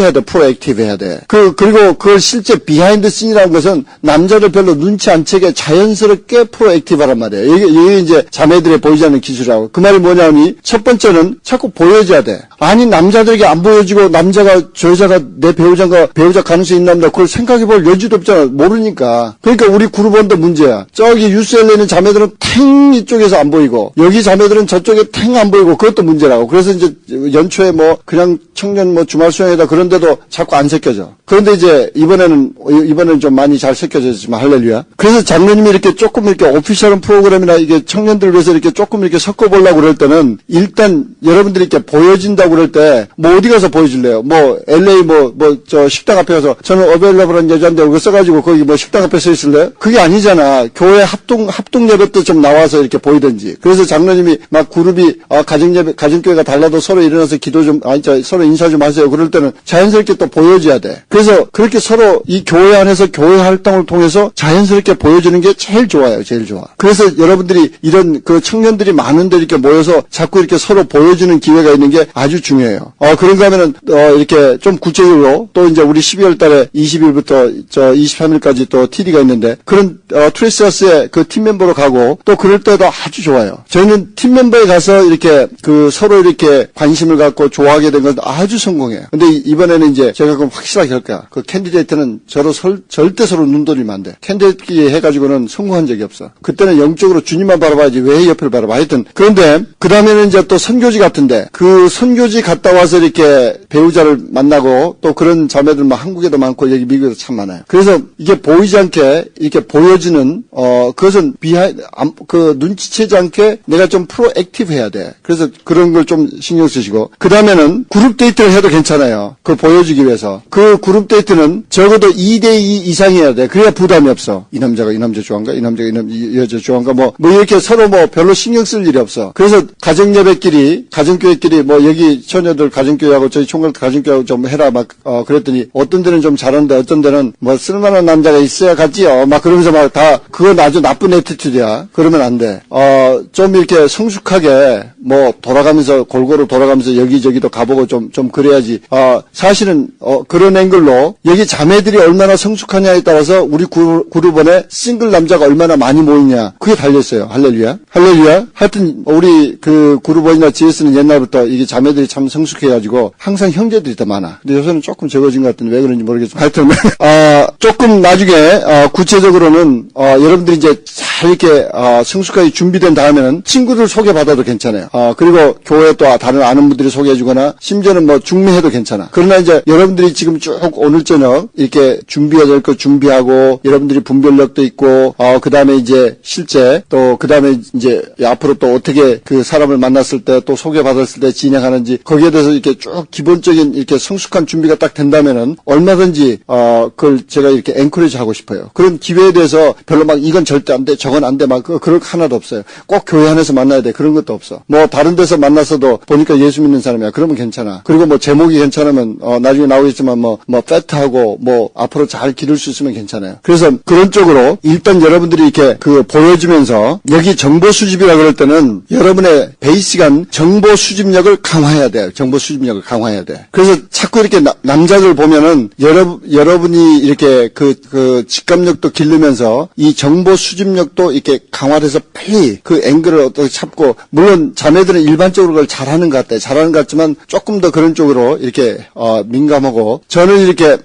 해야 돼. 그리고 그걸 실제 behind the scene이라는 것은 남자들 별로 눈치 안 채게 자연스럽게 proactive 하란 말이에요. 이게 이제 자매들의 보이지 않는 기술이라고. 그 말이 뭐냐면 첫 번째는 자꾸 보여줘야 돼. 아니 남자들에게 안 보여주고 남자가 저 여자가 내 배우자 가능성이 있나 그걸 생각해볼 여지도 없잖아. 모르니까. 그러니까 우리 그룹원도 문제야. 저기 UCLA에 있는 자매들은 탱 이쪽에서 안 보이고 여기 자매들은 저쪽에 탱 안 보이고 그것도 문제라고. 그래서 이제 연초에 뭐 그냥 청년 뭐 주말 수영회다 그런데도 자꾸 안 섞여져. 그런데 이제 이번에는 좀 많이 잘 섞여졌지만 할렐루야. 그래서 장로님이 이렇게 조금 이렇게 오피셜한 프로그램이나 이게 청년들을 위해서 이렇게 조금 이렇게 섞어보려고 그럴 때는 일단 여러분들이 이렇게 보여진다고 그럴 때 뭐 어디 가서 보여줄래요? 뭐 LA 저 식당 앞에 가서 저는 어벨러블한 여자인데 그거 써가지고 거기 뭐 식당 앞에 서 있을래요? 그게 아니잖아. 교회 합동 예배 때 좀 나와서 이렇게 보이든지. 그래서 장로님이 막 그룹이 가정교회가 달라도 서로 일어나서 서로 인사 좀 하세요. 그럴 때는 자연스럽게 또 보여줘야 돼. 그래서 그렇게 서로 이 교회 안에서 교회 활동을 통해서 자연스럽게 보여주는 게 제일 좋아요. 제일 좋아. 그래서 여러분들이 이런 그 청년들이 많은데 이렇게 모여서 자꾸 이렇게 서로 보여주는 기회가 있는 게 아주 중요해요. 그런가 하면은 이렇게 좀 구체적으로 또 이제 우리 12월 달에 20일부터 23일까지 또 TD가 있는데 그런 트레이서스의 그 팀 멤버로 가고 또 그럴 때도 아주 좋아요. 저희는 팀 멤버에 가서 이렇게 그 서로 이렇게 관심을 갖고 좋아하게 된 건 아주 성공해요. 근데 이번에는 이제 제가 그럼 확실하게 할 거야. 그 캔디데이트는 절대 서로 눈 돌리면 안 돼. 캔디데이트 해가지고는 성공한 적이 없어. 그때는 영적으로 주님만 바라봐야지 왜 옆을 바라봐. 하여튼 그런데 그 다음에는 이제 또 선교지 같은데 그 선교지 갔다 와서 이렇게 배우자를 만나고 또 그런 자매들 막 한국에도 많고 여기 미국에도 참 많아요. 그래서 이게 보이지 않게 이렇게 보여지는 그것은 그 눈치채지 않게 내가 좀 프로액티브 해야 돼. 그래서 그런 걸 좀 신경 쓰시고 그 다음에는 그룹 데이트를 해도 괜찮아요. 그걸 보여주기 위해서. 그 그룹 데이트는 적어도 2대2 이상이어야 돼. 그래야 부담이 없어. 이 남자가 이 남자 좋아한가? 이 남자가 이 여자 좋아한가? 뭐 이렇게 서로 뭐 별로 신경 쓸 일이 없어. 그래서 가정교회끼리 뭐 여기 처녀들 가정교회하고 저희 총각 가정교회하고 좀 해라 막 그랬더니 어떤 데는 좀 잘하는데 어떤 데는 뭐 쓸만한 남자가 있어야 가지요. 막 그러면서 막 다 그건 아주 나쁜 애티튜드야. 그러면 안 돼. 좀 이렇게 성숙하게 뭐 골고루 돌아가면서 여기저기도 가보고 좀 그래야지. 사실은 그런 앵글로 여기 자매들이 얼마나 성숙하냐에 따라서 우리 그룹원에 싱글 남자가 얼마나 많이 모이냐 그게 달렸어요. 할렐루야. 하여튼 우리 그 그룹원이나 GS는 옛날부터 이게 자매들이 참 성숙해가지고 항상 형제들이 더 많아. 근데 요새는 조금 적어진 것 같은데 왜 그런지 모르겠지만 하여튼 조금 나중에 구체적으로는 여러분들이 이제 잘 이렇게 성숙하게 준비된 다음에는 친구들 소개받아도 괜찮아요. 그리고 교회 또 다른 아는 분들이 소개해주거나 심지어는 뭐 중매해도 괜찮아. 그러나 이제 여러분들이 지금 쭉 오늘 저녁 이렇게 준비해야 될 거 준비하고 여러분들이 분별력도 있고 그 다음에 이제 실제 또 그 다음에 이제 앞으로 또 어떻게 그 사람을 만났을 때 또 소개받았을 때 진행하는지 거기에 대해서 이렇게 쭉 기본적인 이렇게 성숙한 준비가 딱 된다면은 얼마든지 그걸 제가 이렇게 엔커리지 하고 싶어요. 그런 기회에 대해서 별로 막 이건 절대 안 돼, 저건 안 돼, 막 그럴 하나도 없어요. 꼭 교회 안에서 만나야 돼, 그런 것도 없어. 뭐 다른 데서 만나서도 보니까 예수 믿는 사람이야, 그러면 괜찮아. 그리고 뭐 제목이 괜찮으면 나중에 나오겠지만 뭐 패트하고 뭐 앞으로 잘 기를 수 있으면 괜찮아요. 그래서 그런 쪽으로 일단 여러분들이 이렇게 그 보여주면서 여기 정보 수집이라 그럴 때는 여러분의 베이직한 정보 수집력을 강화해야 돼요. 정보 수집력을 강화해야 돼. 그래서 자꾸 이렇게 남자들 보면은 여러분이 이렇게 그 직감력도 기르면서 이 정보 수집력도 이렇게 강화돼서 빨리 그 앵글을 어떻게 찾고, 물론 자매들은 일반적으로 그걸 잘하는 것 같아요. 잘하는 것 같지만 조금 더 그런 쪽으로 이렇게 민감하고, 저는 이렇게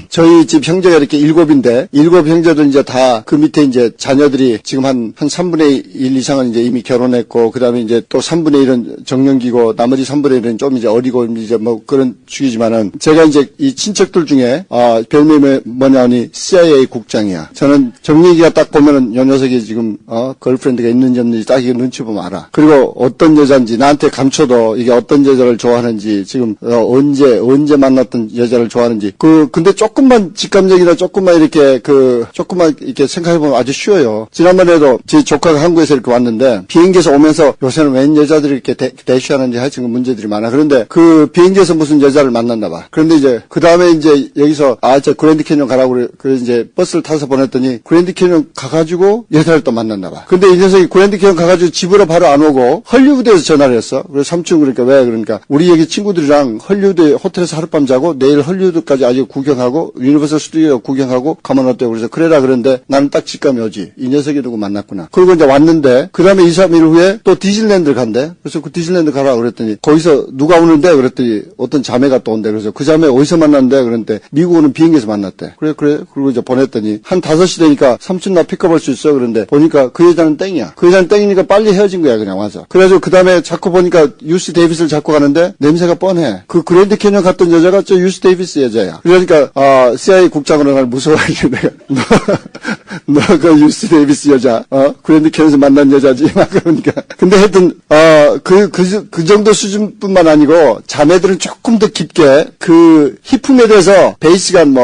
저희 집 형제가 이렇게 7인데 7 형제들 이제 다 그 밑에 이제 자녀들이 지금 한 3분의 1 이상은 이제 이미 결혼했고, 그 다음에 이제 또 3분의 1은 정년기고, 나머지 3분의 1은 좀 이제 어리고 이제 뭐 그런 축이지만은, 제가 이제 이 친척들 중에 별명이 뭐냐니 CIA 국장이야. 저는 정리기가 딱 보면은 요 녀석이 지금 걸프렌드가 있는지 없는지 딱 이거 눈치 보면 알아. 그리고 어떤 여자인지 나한테 감춰도 이게 어떤 여자를 좋아하는지, 지금 언제 만났던 여자를 좋아하는지, 근데 조금만 직감적이나 조금만 이렇게 생각해보면 아주 쉬워요. 지난번에도 제 조카가 한국에서 이렇게 왔는데 비행기에서 오면서 요새는 웬 여자들이 이렇게 대쉬하는지 하여튼 문제들이 많아. 그런데 그 비행기에서 무슨 여자를 만났나 봐. 그런데 이제 그 다음에 이제 여기서 저 그랜드 캐니언 가라고 그래 이제 버스를 타서 보냈더니 그랜드 캐니언 가가지고 여자를 또 만났나 봐. 근데 이 녀석이 그랜드 캐니언 가가지고 집으로 바로 안 오고 헐리우드에서 전화를 했어. 그래서 삼촌 그러니까 왜? 그러니까 우리 여기 친구들이랑 헐리우드 호텔에서 하룻밤 자고 내일 헐리우드까지 아주 구경하고 유니버설 스튜디오 구경하고 가만 어때요? 그래서 그래라. 그런데 나는 딱 직감이 오지. 이 녀석이 누구 만났구나. 그리고 이제 왔는데 그 다음에 2, 3일 후에 또 디즈니랜드를 간대. 그래서 그 디즈니랜드 가라 그랬더니 거기서 누가 오는데 그랬더니 어떤 자매가 또 온대. 그래서 그 자매 어디서 만났는데 그랬는데 미국 오는 비행기에서 만났대. 그래. 그리고 이제 보냈더니 한 5시 되니까 삼촌 나 픽업할 수 있어. 그런데 보니까 그 여자는 땡이야. 그 여자는 땡이니까 빨리 헤어진 거야 그냥 와서. 그래가지고 그 다음에 자꾸 보니까 유시 데이비스를 잡고 가는데 냄새가 뻔해. 그 그랜드 캐니언 갔던 여자가 저 유시 데이비스 여자야. 그러니까 CIA 국장으로 날 무서워하게 내가 너 그 유시 데이비스 여자 그랜드 캐니언에서 만난 여자지 막 그러니까. 근데 하여튼 그 정도 수준뿐만 아니고 자매들은 조금 더 깊게 그 희품에 대해서 베이직한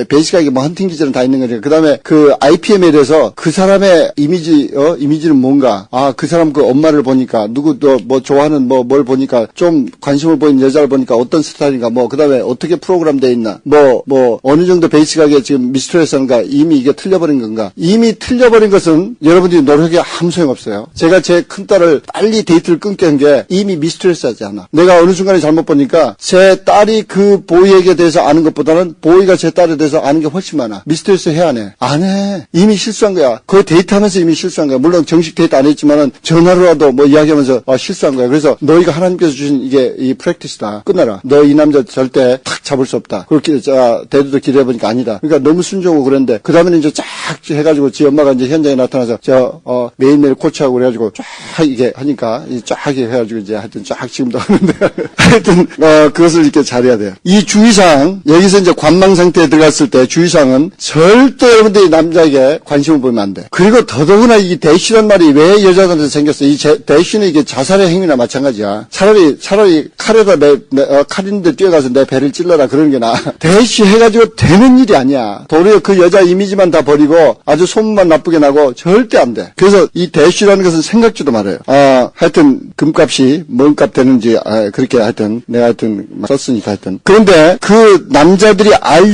베이직하게 헌팅 기질은 다 있는 거니까. 그 다음에 그 IPM에 대해서 그 사람의 이미지는 뭔가, 그 사람 그 엄마를 보니까 누구 뭐 좋아하는 뭘 보니까 좀 관심을 보이는 여자를 보니까 어떤 스타일인가, 그 다음에 어떻게 프로그램 돼 있나, 어느 정도 베이직하게 지금 미스트레스인가, 이미 이게 틀려버린 건가. 이미 틀려버린 것은 여러분들이 노력이 아무 소용없어요. 제가 제 큰딸을 빨리 데이트를 끊게 한 게 이미 미스트레스 하지 않아. 내가 어느 순간에 잘못 보니까 제 딸이 그 보이에게 대해서 아는 것보다는 보이가 제 딸에 대해서 아는 게 훨씬 많아. 미스트레스 해 안 해? 안 해. 이미 실수한 거야. 그 데이트하면서 이미 실수한 거야. 물론 정식 데이트 안 했지만은 전화로라도 이야기하면서 실수한 거야. 그래서 너희가 하나님께서 주신 이게 이 프랙티스다. 끝내라. 너 이 남자 절대 탁 잡을 수 없다. 그렇게 대두도 기대해보니까 아니다. 그러니까 너무 순종하고 그랬는데 그 다음에는 이제 쫙 해가지고 지 엄마가 이제 현장에 나타나서 매일매일 코치하고 그래가지고 쫙 이게 하니까 쫙 해가지고 이제 하여튼 쫙 지금도 하는데 하여튼 그것을 이렇게 잘해야 돼요. 이 주의사항, 여기서 이제 관망 상태에 들어갔을 때 주의사항은 절대 여러분들이 남자에게 관심을 보이면 안 돼. 그리고 더더구나 이 대쉬란 말이 왜 여자들한테 생겼어? 이 대쉬는 이게 자살의 행위나 마찬가지야. 차라리 칼에다 칼인데 뛰어가서 내 배를 찔러라 그러는 게 나아. 대쉬 해가지고 되는 일이 아니야. 도리어 그 여자 이미지만 다 버리고 아주 소문만 나쁘게 나고 절대 안 돼. 그래서 이 대쉬라는 것은 생각지도 말아요. 하여튼 금값이 뭔 값 되는지 그렇게 하여튼 내가 하여튼 썼으니까 하여튼. 그런데 그 남자들이 알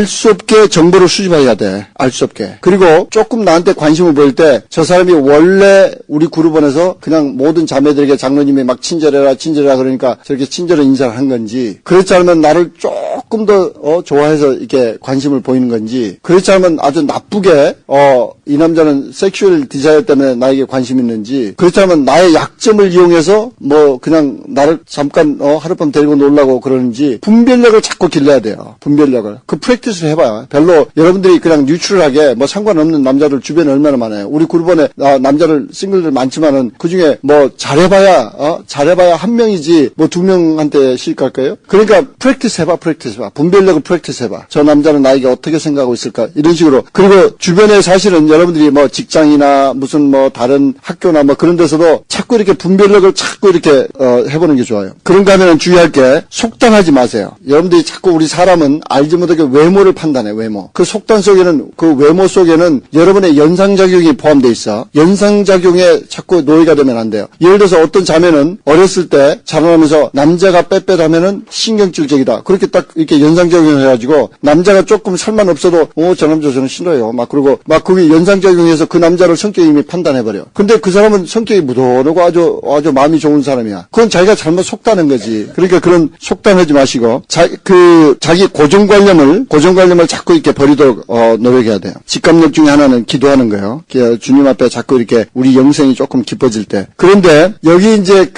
수 없게 정보를 수집해야 돼. 알 수 없게. 그리고 조금 나한테 관심을 보일 때 저 사람이 원래 우리 그룹 안에서 그냥 모든 자매들에게 장로님이 막 친절해라 그러니까 저렇게 친절한 인사를 한 건지, 그렇지 않으면 나를 조금 더 좋아해서 이렇게 관심을 보이는 건지, 그렇지 않으면 아주 나쁘게 이 남자는 섹슈얼 디자이어 때문에 나에게 관심 있는지, 그렇지 않으면 나의 약점을 이용해서 그냥 나를 잠깐 하룻밤 데리고 놀라고 그러는지 분별력을 자꾸 길러야 돼요. 분별력을. 그 프랙티스를 해봐요. 별로 여러분들이 그냥 뉴트럴하게 상관없는 남자들 주변에 얼마나 많아요. 우리 그룹 안에 남자들 싱글들 많지만은 그중에 잘해봐야 한 명이지 뭐 두 명한테 시집갈까요? 그러니까 프랙티스 해봐. 분별력을 프랙티스 해봐. 저 남자는 나에게 어떻게 생각하고 있을까? 이런 식으로. 그리고 주변에 사실은 여러분들이 뭐 직장이나 무슨 뭐 다른 학교나 뭐 그런 데서도 자꾸 이렇게 분별력을 자꾸 이렇게 해보는 게 좋아요. 그런가 하면 주의할 게 속단하지 마세요. 여러분들이 자꾸 우리 사람은 알지 못하게 외모를 판단해. 외모. 그 속단 속에는, 그 외모 속에는 여러분의 연상작용이 포함되어 있어. 연상작용에 자꾸 노예가 되면 안 돼요. 예를 들어서 어떤 자매는 어렸을 때 자라나면서 남자가 빽빽하면은 신경질적이다. 그렇게 딱 이렇게 연상작용을 해가지고 남자가 조금 살만 없어도 저 남자 저는 싫어요. 막 그러고 막 그게 연상작용해서 그 남자를 성격이 이미 판단해버려. 근데 그 사람은 성격이 무던하고 아주 마음이 좋은 사람이야. 그건 자기가 잘못 속다는 거지. 그러니까 그런 속단하지 마시고 자기 고정관념을 자꾸 이렇게 버리도록 노력해야 돼요. 직감력 중에 하나는 기도하는 거예요. 주님 앞에 자꾸 이렇게 우리 영생이 조금 깊어질 때. 그런데 여기 이제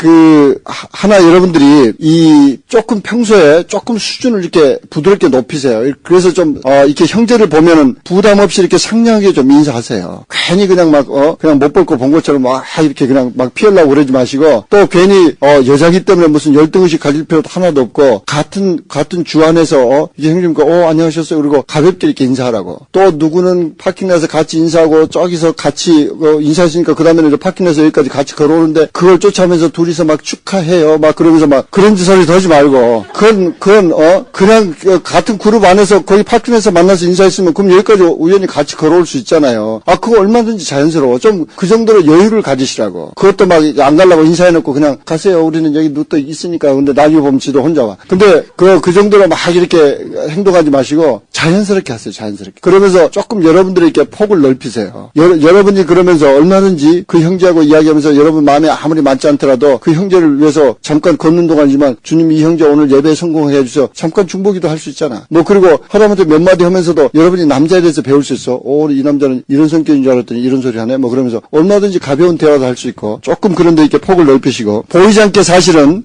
하나 여러분들이 조금 평소에 조금 수준을 이렇게 부드럽게 높이세요. 그래서 좀 이렇게 형제를 보면은 부담 없이 이렇게 상냥하게 좀 인사하세요. 괜히 그냥 그냥 못 볼 거 본 것처럼 이렇게 그냥 막 피하려고 그러지 마시고, 또 괜히 여자기 때문에 무슨 열등의식 가질 필요도 하나도 없고, 같은 주 안에서 이게 형님과 안녕하셨어요 그리고 가볍게 이렇게 인사하라고. 또 누구는 파킹에서 같이 인사하고 저기서 같이 인사하시니까 그 다음에는 이제 파킹에서 여기까지 같이 걸어오는데 그걸 쫓아오면서 둘이서 막 축하해요 막 그러면서 막 그런 소리 더 하지 말고, 그냥 같은 그룹 안에서 거기 파킹에서 만나서 인사했으면 그럼 여기까지 우연히 같이 걸어올 수 있잖아요. 그거 얼마든지 자연스러워. 좀 그 정도로 여유를 가지시라고. 그것도 막 안 가려고 인사해놓고 그냥 가세요. 우리는 여기 또 있으니까. 근데 나중에 보면 지도 혼자 와. 근데 그 정도로 막 이렇게 행동하지 마시고 자연스럽게 하세요. 자연스럽게. 그러면서 조금 여러분들에게 폭을 넓히세요. 여러분이 그러면서 얼마든지 그 형제하고 이야기하면서 여러분 마음에 아무리 맞지 않더라도 그 형제를 위해서 잠깐 걷는 동안이지만 주님 이 형제 오늘 예배에 성공하게 해주세요. 잠깐 중보기도 할 수 있잖아. 뭐 그리고 하다못해 몇 마디 하면서도 여러분이 남자에 대해서 배울 수 있어. 이 남자는 이런 성격인 줄 알았더니 이런 소리 하네. 뭐 그러면서 얼마든지 가벼운 대화도 할 수 있고, 조금 그런데 이렇게 폭을 넓히시고, 보이지 않게 사실은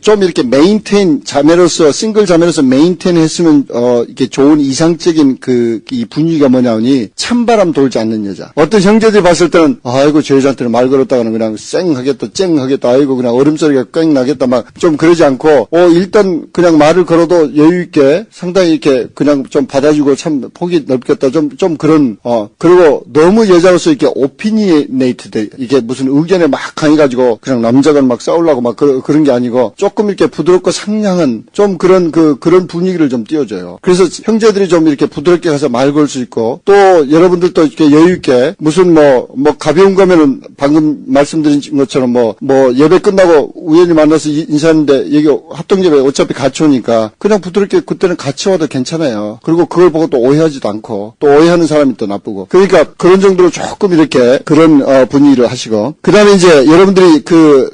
좀 이렇게 메인테인 자매로서, 싱글 자매로서 메인테인 했으면 이렇게 좋은 이상적인 이 분위기가 뭐냐니 찬바람 돌지 않는 여자. 어떤 형제들이 봤을 때는 아이고 저 여자한테는 말 걸었다가는 그냥 쌩하겠다 쨍하겠다 아이고 그냥 얼음소리가 꽝 나겠다 막 좀 그러지 않고 일단 그냥 말을 걸어도 여유 있게 상당히 이렇게 그냥 좀 받아주고 참 폭이 넓겠다 좀 그런 그리고 너무 여자로서 이렇게 오피니네이트돼 이게 무슨 의견에 막 강해가지고 그냥 남자가 막 싸우려고 막 그런 게 아니고 조금 이렇게 부드럽고 상냥한 좀 그런 분위기를 좀 띄워줘요. 그래서 형제들이 좀 이렇게 부드럽게 가서 말 걸 수 있고, 또 여러분들도 이렇게 여유 있게 무슨 뭐 가벼운 거면은 방금 말씀드린 것처럼 뭐 예배 끝나고 우연히 만나서 인사하는데 여기 합동예배 어차피 같이 오니까 그냥 부드럽게 그때는 같이 와도 괜찮아요. 그리고 그걸 보고 또 오해하지도 않고, 또 오해하는 사람이 또 나쁘고. 그러니까 그런 정도로 조금 이렇게 그런 분위기를 하시고, 그다음에 이제 여러분들이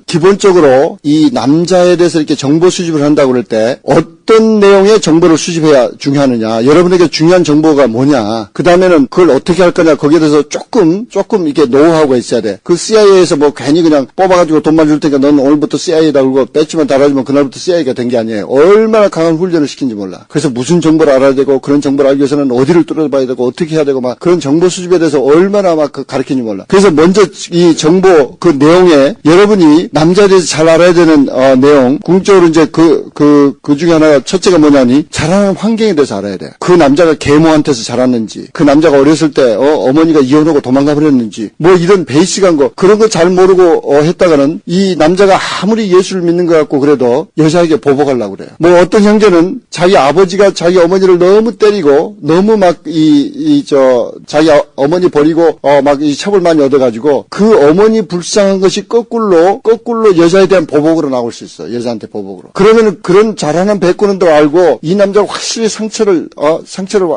기본적으로 이 남자에 대해서 이렇게 정보 수집을 한다고 그럴 때 어떤 내용의 정보를 수집해야 중요하느냐, 여러분에게 중요한 정보가 뭐냐, 그 다음에는 그걸 어떻게 할 거냐, 거기에 대해서 조금 이게 노하우가 있어야 돼. 그 CIA에서 뭐 괜히 그냥 뽑아가지고 돈만 줄 테니까 넌 오늘부터 CIA다 그러고 배지만 달아주면 그날부터 CIA가 된 게 아니에요. 얼마나 강한 훈련을 시킨지 몰라. 그래서 무슨 정보를 알아야 되고, 그런 정보를 알기 위해서는 어디를 뚫어봐야 되고 어떻게 해야 되고 막 그런 정보 수집에 대해서 얼마나 막 가르치는지 몰라. 그래서 먼저 이 정보 그 내용에 여러분이 남자에 대해서 잘 알아야 되는 내용, 궁극적으로 이제 그 중에 하나가 첫째가 뭐냐니 자라는 환경에 대해서 알아야 돼. 그 남자가 계모한테서 자랐는지, 그 남자가 어렸을 때 어머니가 이혼하고 도망가 버렸는지, 뭐 이런 베이직한 거 그런 거 잘 모르고 했다가는 이 남자가 아무리 예수를 믿는 것 같고 그래도 여자에게 보복하려고 그래요. 뭐 어떤 형제는 자기 아버지가 자기 어머니를 너무 때리고 너무 막 자기 어머니 버리고 막 이 처벌 많이 얻어가지고 그 어머니 불쌍한 것이 거꾸로 여자에 대한 보복으로 나올 수 있어. 여자한테 보복으로. 그러면은 그런 자라난 배꾸는 도 알고 이 남자가 확실히 상처를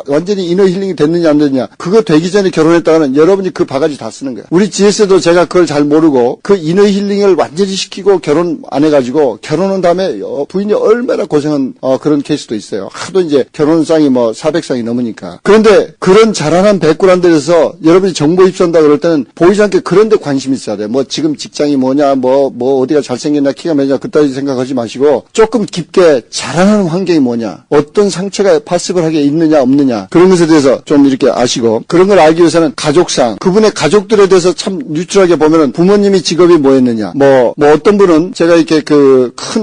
완전히 이너 힐링이 됐느냐 안 됐느냐, 그거 되기 전에 결혼했다가는 여러분이 그 바가지 다 쓰는 거야. 우리 GS도 제가 그걸 잘 모르고 그 이너 힐링을 완전히 시키고 결혼 안 해가지고 결혼한 다음에 부인이 얼마나 고생한 그런 케이스도 있어요. 하도 이제 결혼상이 뭐 400상이 넘으니까. 그런데 그런 자라난 배꾸란 데서 여러분이 정보 입수한다 그럴 때는 보이지 않게 그런 데 관심이 있어야 돼. 뭐 지금 직장이 뭐냐, 뭐 어디가 잘생겼냐, 키가 몇냐, 그따위 생각하지 마시고 조금 깊게 자라나는 환경이 뭐냐, 어떤 상처가 파스블하게 있느냐 없느냐, 그런 것에 대해서 좀 이렇게 아시고, 그런 걸 알기 위해서는 가족상, 그분의 가족들에 대해서 참 뉴트럴하게 보면은 보면은 부모님이 직업이 뭐였느냐. 뭐 어떤 분은 제가 이렇게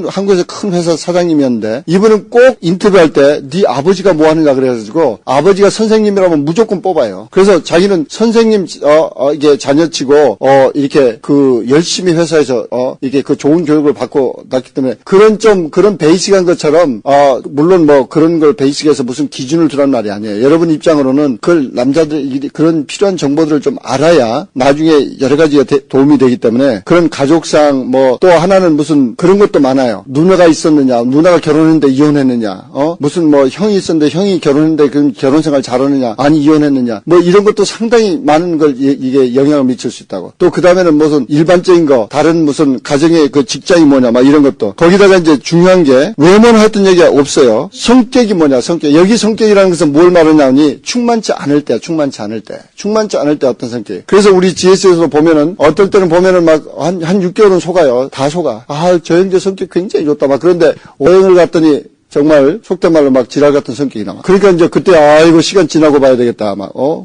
한국에서 큰 회사 사장님이었는데 이분은 꼭 인터뷰할 때 네 아버지가 뭐 하느냐 그래가지고 아버지가 선생님이라면 무조건 뽑아요. 그래서 자기는 선생님, 이게 자녀치고, 이렇게 열심히 회사에서, 이게 좋은 교육을 받고 났기 때문에 그런 베이직한 것처럼, 물론 뭐 그런 걸 베이직해서 무슨 기준을 두란 말이 아니에요. 여러분 입장으로는 남자들이 그런 필요한 정보들을 좀 알아야 나중에 여러 가지가 도움이 되기 때문에 그런 가족상 또 하나는 무슨 그런 것도 많아요. 누나가 있었느냐, 누나가 결혼했는데 이혼했느냐, 무슨 형이 있었는데 형이 결혼했는데 그 결혼생활 잘하느냐, 아니 이혼했느냐, 이런 것도 상당히 많은 걸 이게 영향을 미칠 수 있다고. 또 그 다음에는 무슨 일반적인 거, 다른 무슨 가정의 직장이 뭐냐, 이런 것도. 거기다가 이제 중요한 게 외모는 했던 얘기가 없어요. 성격이 뭐냐, 성격. 여기 성격이라는 것은 뭘 말하냐니 충만치 않을 때 어떤 성격. 그래서 우리 GS에서 보면은 어떨 때는 보면은 한 6개월은 속아요. 다 속아. 저 형제 성격 굉장히 좋다. 그런데 여행을 갔더니 정말 속된 말로 지랄 같은 성격이 나와. 그러니까 이제 그때 이거 시간 지나고 봐야 되겠다.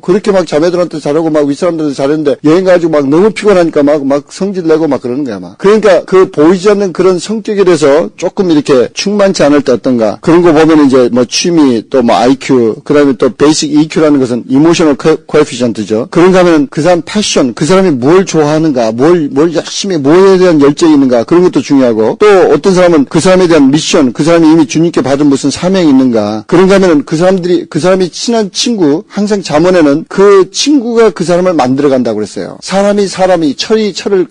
그렇게 자매들한테 잘하고 윗사람들한테 잘했는데 여행 가지고 너무 피곤하니까 성질 내고 그러는 거야. 그러니까 보이지 않는 그런 성격에 대해서 조금 이렇게 충만치 않을 때 어떤가. 그런 거 보면 이제 취미 또 IQ, 그 다음에 또 베이직 EQ라는 것은 이모셔널 코에피션트죠. 그런가 하면 그 사람 패션, 그 사람이 뭘 좋아하는가, 뭘 열심히 뭐에 대한 열정이 있는가, 그런 것도 중요하고, 또 어떤 사람은 그 사람에 대한 미션, 그 사람이 이미 주님께 받은 무슨 사명이 있는가. 그런가 하면은 그 사람이 친한 친구, 항상 잠언에는 그 친구가 그 사람을 만들어 간다고 그랬어요. 사람이 철을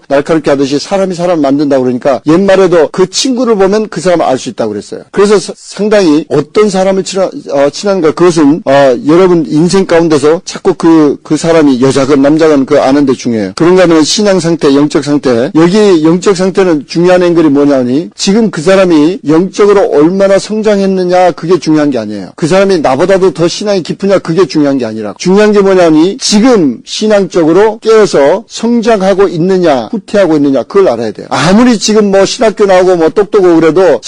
날카롭게 하듯이 사람이 사람을 만든다고 그러니까 옛말에도 그 친구를 보면 그 사람을 알 수 있다고 그랬어요. 그래서 상당히 어떤 사람을 친한가, 그것은 여러분 인생 가운데서 자꾸 그 사람이 여자건 남자건 아는 데 중요해요. 그런가 하면 신앙 상태, 영적 상태. 여기 영적 상태는 중요한 앵글이 뭐냐니 지금 그 사람이 영적으로 얼마나 성장했느냐, 그게 중요한 게 아니에요. 그 사람이 나보다도 더 신앙이 깊으냐, 그게 중요한 게 아니라 중요한 게 뭐냐니 지금 신앙적으로 깨어서 성장하고 있느냐, 후퇴하고 있느냐, 그걸 알아야 돼요. 아무리 지금 신학교 나오고 똑똑하고 그래도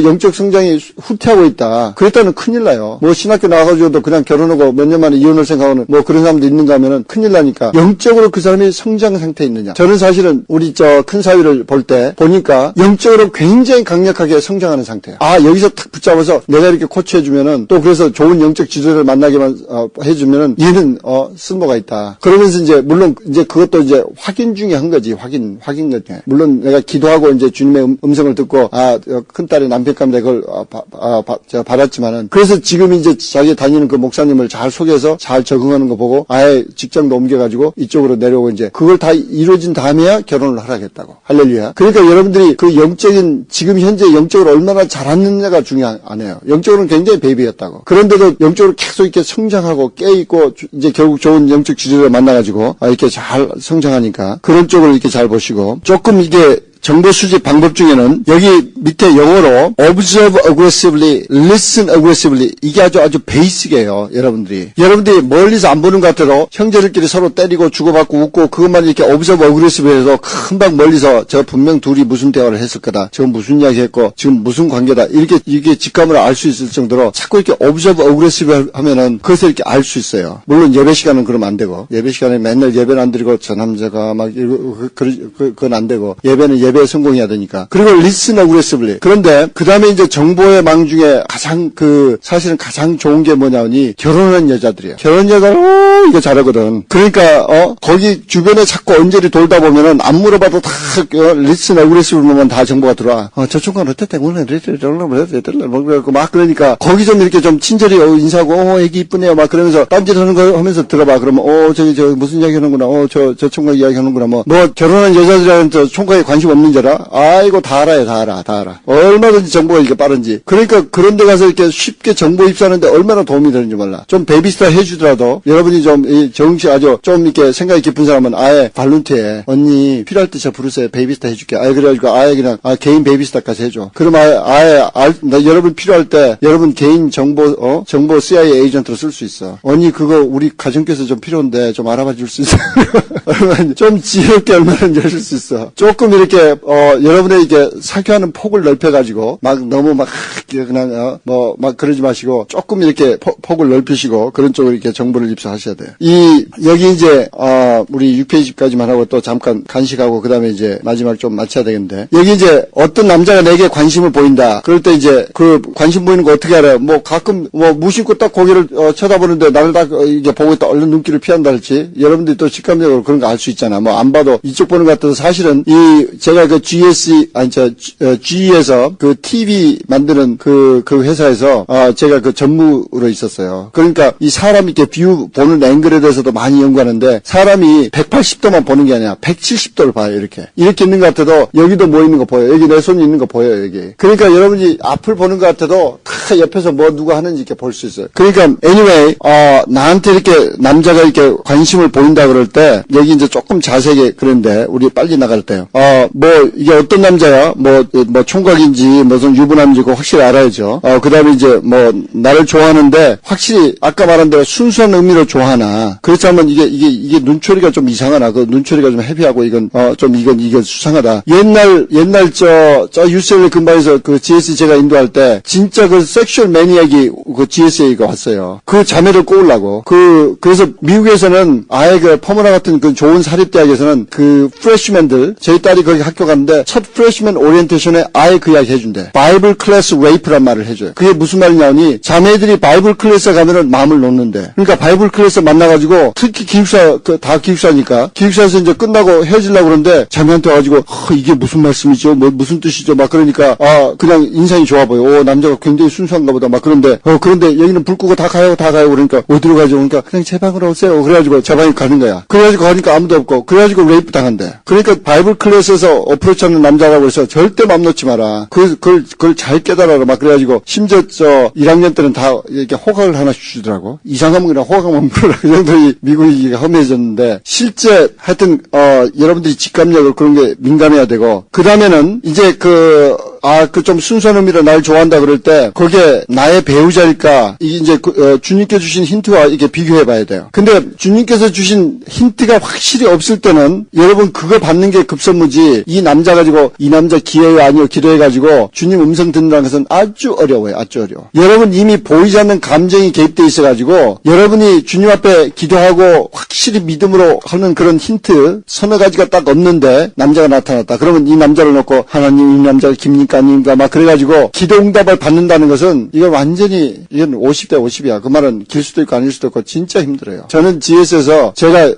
영적 성장이 후퇴하고 있다. 그랬다는 큰일 나요. 신학교 나와가지고도 그냥 결혼하고 몇 년 만에 이혼을 생각하는 그런 사람도 있는가 하면은 큰일 나니까 영적으로 그 사람이 성장 상태에 있느냐. 저는 사실은 우리 큰 사위를 볼 때 보니까 영적으로 굉장히 강력하게 성장하는 상태예요. 여기서 탁 붙잡아서 내가 이렇게 코치해주면은 또 그래서 좋은 영적 지도를 만나게만 해주면은 얘는 쓸모가 있다. 그러면서 이제 물론 이제 그것도 이제 확인 중에 한 거지. 확인 거지. 물론 내가 기도하고 이제 주님의 음성을 듣고 큰딸의 남편감에 그걸 제가 받았지만은 그래서 지금 이제 자기 다니는 그 목사님을 잘 속여서 잘 적응하는 거 보고 아예 직장도 옮겨가지고 이쪽으로 내려오고 이제 그걸 다 이루어진 다음에야 결혼을 하라겠다고. 할렐루야. 그러니까 여러분들이 그 영적인 지금 현재 영적으로 얼마나 잘하느냐가 중요한 아니에요. 영적으로는 굉장히 베이비였다고. 그런데도 영적으로 계속 이렇게 성장하고 깨있고 이제 결국 좋은 영적 지도를 만나가지고 이렇게 잘 성장하니까 그런 쪽을 이렇게 잘 보시고 조금 이게 정보 수집 방법 중에는 여기 밑에 영어로 observe aggressively, listen aggressively 이게 아주 베이직이에요. 여러분들이 멀리서 안 보는 것 같아도 형제들끼리 서로 때리고 주고받고 웃고 그것만 이렇게 observe aggressive 해서 금방 멀리서 저 분명 둘이 무슨 대화를 했을 거다. 지금 무슨 이야기 했고 지금 무슨 관계다. 이게 직감을 알 수 있을 정도로 자꾸 이렇게 observe aggressive 하면은 그것을 이렇게 알 수 있어요. 물론 예배 시간은 그러면 안 되고 예배 시간에 맨날 예배를 안 드리고 저 남자가 그건 안 되고 예배는 예배에 성공해야 되니까. 그리고 listen aggressively. 그런데 그 다음에 이제 정보의 망 중에 사실은 가장 좋은 게 뭐냐니 결혼한 여자들이에요. 결혼 여자는 이거 잘하거든. 그러니까 거기 주변에 자꾸 언저리 돌다 보면은 안 물어봐도 다 listen aggressive만 다 정보가 들어와. 저 총각 어땠대? 막 그러니까 거기 좀 이렇게 좀 친절히 인사하고 애기 이쁘네요. 막 그러면서 딴짓하는 거 하면서 들어봐. 그러면 저 무슨 이야기 하는구나. 저 총각 이야기 하는구나. 뭐 결혼한 여자들한테 총각에 관심 없는 줄 알아? 아이고 다 알아요. 다 알아. 얼마든지 정보가 이렇게 빠른지. 그러니까 그런 데 가서 이렇게 쉽게 정보 입수하는데 얼마나 도움이 되는지 몰라. 좀 베이비스타 해주더라도 여러분이 좀 정시 아주 좀 이렇게 생각이 깊은 사람은 아예 발룬트에 언니 필요할 때 저 부르세요. 베이비스타 해줄게. 그래가지고 아예 그냥 개인 베이비스타까지 해줘. 그럼 여러분 필요할 때 여러분 개인 정보 CIA 에이전트로 쓸 수 있어. 언니 그거 우리 가정께서 좀 필요한데 좀 알아봐 줄 수 있어. 좀 지혜롭게 얼마나 해줄 수 있어. 조금 이렇게 이렇게 여러분의 이게 사교하는 폭을 넓혀가지고 막 너무 막 그냥 막 그러지 마시고 조금 이렇게 폭을 넓히시고 그런 쪽으로 이렇게 정보를 입수하셔야 돼요. 여기 이제 우리 6페이지까지만 하고 또 잠깐 간식하고 그다음에 이제 마지막 좀 마쳐야 되겠는데, 여기 이제 어떤 남자가 내게 관심을 보인다. 그럴 때 이제 그 관심 보이는 거 어떻게 알아요? 뭐 가끔 뭐 무심코 딱 고개를 쳐다보는데 나를 딱 이제 보고 있다 얼른 눈길을 피한다 할지, 여러분들이 또 직감적으로 그런 거 알 수 있잖아. 뭐 안 봐도 이쪽 보는 것 같아서 사실은 제가 그 GE에서 그 TV 만드는 그 회사에서 제가 그 전무로 있었어요. 그러니까 이 사람이 이렇게 뷰 보는 앵글에 대해서도 많이 연구하는데, 사람이 180도만 보는 게 아니라 170도를 봐요. 이렇게 있는 것 같아도 여기도 뭐 있는 거 보여요. 여기 내 손이 있는 거 보여요. 여기. 그러니까 여러분이 앞을 보는 것 같아도 다 옆에서 뭐 누가 하는지 이렇게 볼 수 있어요. 그러니까 anyway 나한테 이렇게 남자가 이렇게 관심을 보인다 그럴 때 여기 이제 조금 자세하게 그런데 우리 빨리 나갈 때요. 뭐 이게 어떤 남자야? 뭐 총각인지 무슨 유부남인지 확실히 알아야죠. 그다음에 이제 뭐 나를 좋아하는데 확실히 아까 말한 대로 순수한 의미로 좋아하나, 그렇지 않으면 이게 눈초리가 좀 이상하나, 그 눈초리가 좀 헤비하고 이건 수상하다. 옛날 저 UCLA 근방에서 그 GSA 제가 인도할 때 진짜 그 섹슈얼 매니악이 그 GSA가 왔어요. 그 자매를 꼬으려고. 그래서 미국에서는 아예 그 퍼머나 같은 그 좋은 사립대학에서는 그 프레시맨들, 저희 딸이 거기 학교 갔는데 첫 프레시맨 오리엔테이션에 아예 그 이야기 해준대. 바이블 클래스 레이프란 말을 해줘요. 그게 무슨 말이냐니, 자매들이 바이블 클래스에 가면은 마음을 놓는데, 그러니까 바이블 클래스 만나가지고 특히 기숙사 다 기숙사니까 기숙사에서 이제 끝나고 헤어지려고 그러는데 자매한테 와가지고 이게 무슨 말씀이죠? 뭐 무슨 뜻이죠? 막 그러니까 그냥 인상이 좋아 보여. 남자가 굉장히 순수한가 보다. 막 그런데 여기는 불 끄고 다 가요 그러니까 어디로 가죠? 그러니까 그냥 제 방으로 오세요. 그래가지고 제 방에 가는 거야. 그래가지고 가니까 아무도 없고, 그래가지고 레이프 당한대. 그러니까 바이블 클래스에서 어프로치하는 남자라고 해서 절대 맘 놓지 마라. 그걸 잘 깨달아라. 막 그래가지고 심지어 저 1학년 때는 다 이렇게 호각을 하나씩 주더라고. 이상하면 그냥 호각만 풀어라. 그 정도의 미국이 험해졌는데, 실제 하여튼 여러분들이 직감력을 그런 게 민감해야 되고, 그 다음에는 이제 그 좀 순수한 의미로 날 좋아한다 그럴 때 그게 나의 배우자일까, 이게 이제 주님께 주신 힌트와 이게 비교해 봐야 돼요. 근데 주님께서 주신 힌트가 확실히 없을 때는 여러분 그거 받는 게 급선무지, 이 남자 가지고 이 남자 기회요 아니요 기도해 가지고 주님 음성 듣는다는 것은 아주 어려워요. 아주 어려워. 여러분 이미 보이지 않는 감정이 개입돼 있어 가지고 여러분이 주님 앞에 기도하고 확실히 믿음으로 하는 그런 힌트 서너 가지가 딱 없는데 남자가 나타났다. 그러면 이 남자를 놓고 하나님 이 남자가 깁니까 아닙니까 막 그래가지고 기도 응답을 받는다는 것은 이건 완전히 이건 50대 50이야. 그 말은 길 수도 있고 아닐 수도 있고 진짜 힘들어요. 저는 GS에서 제가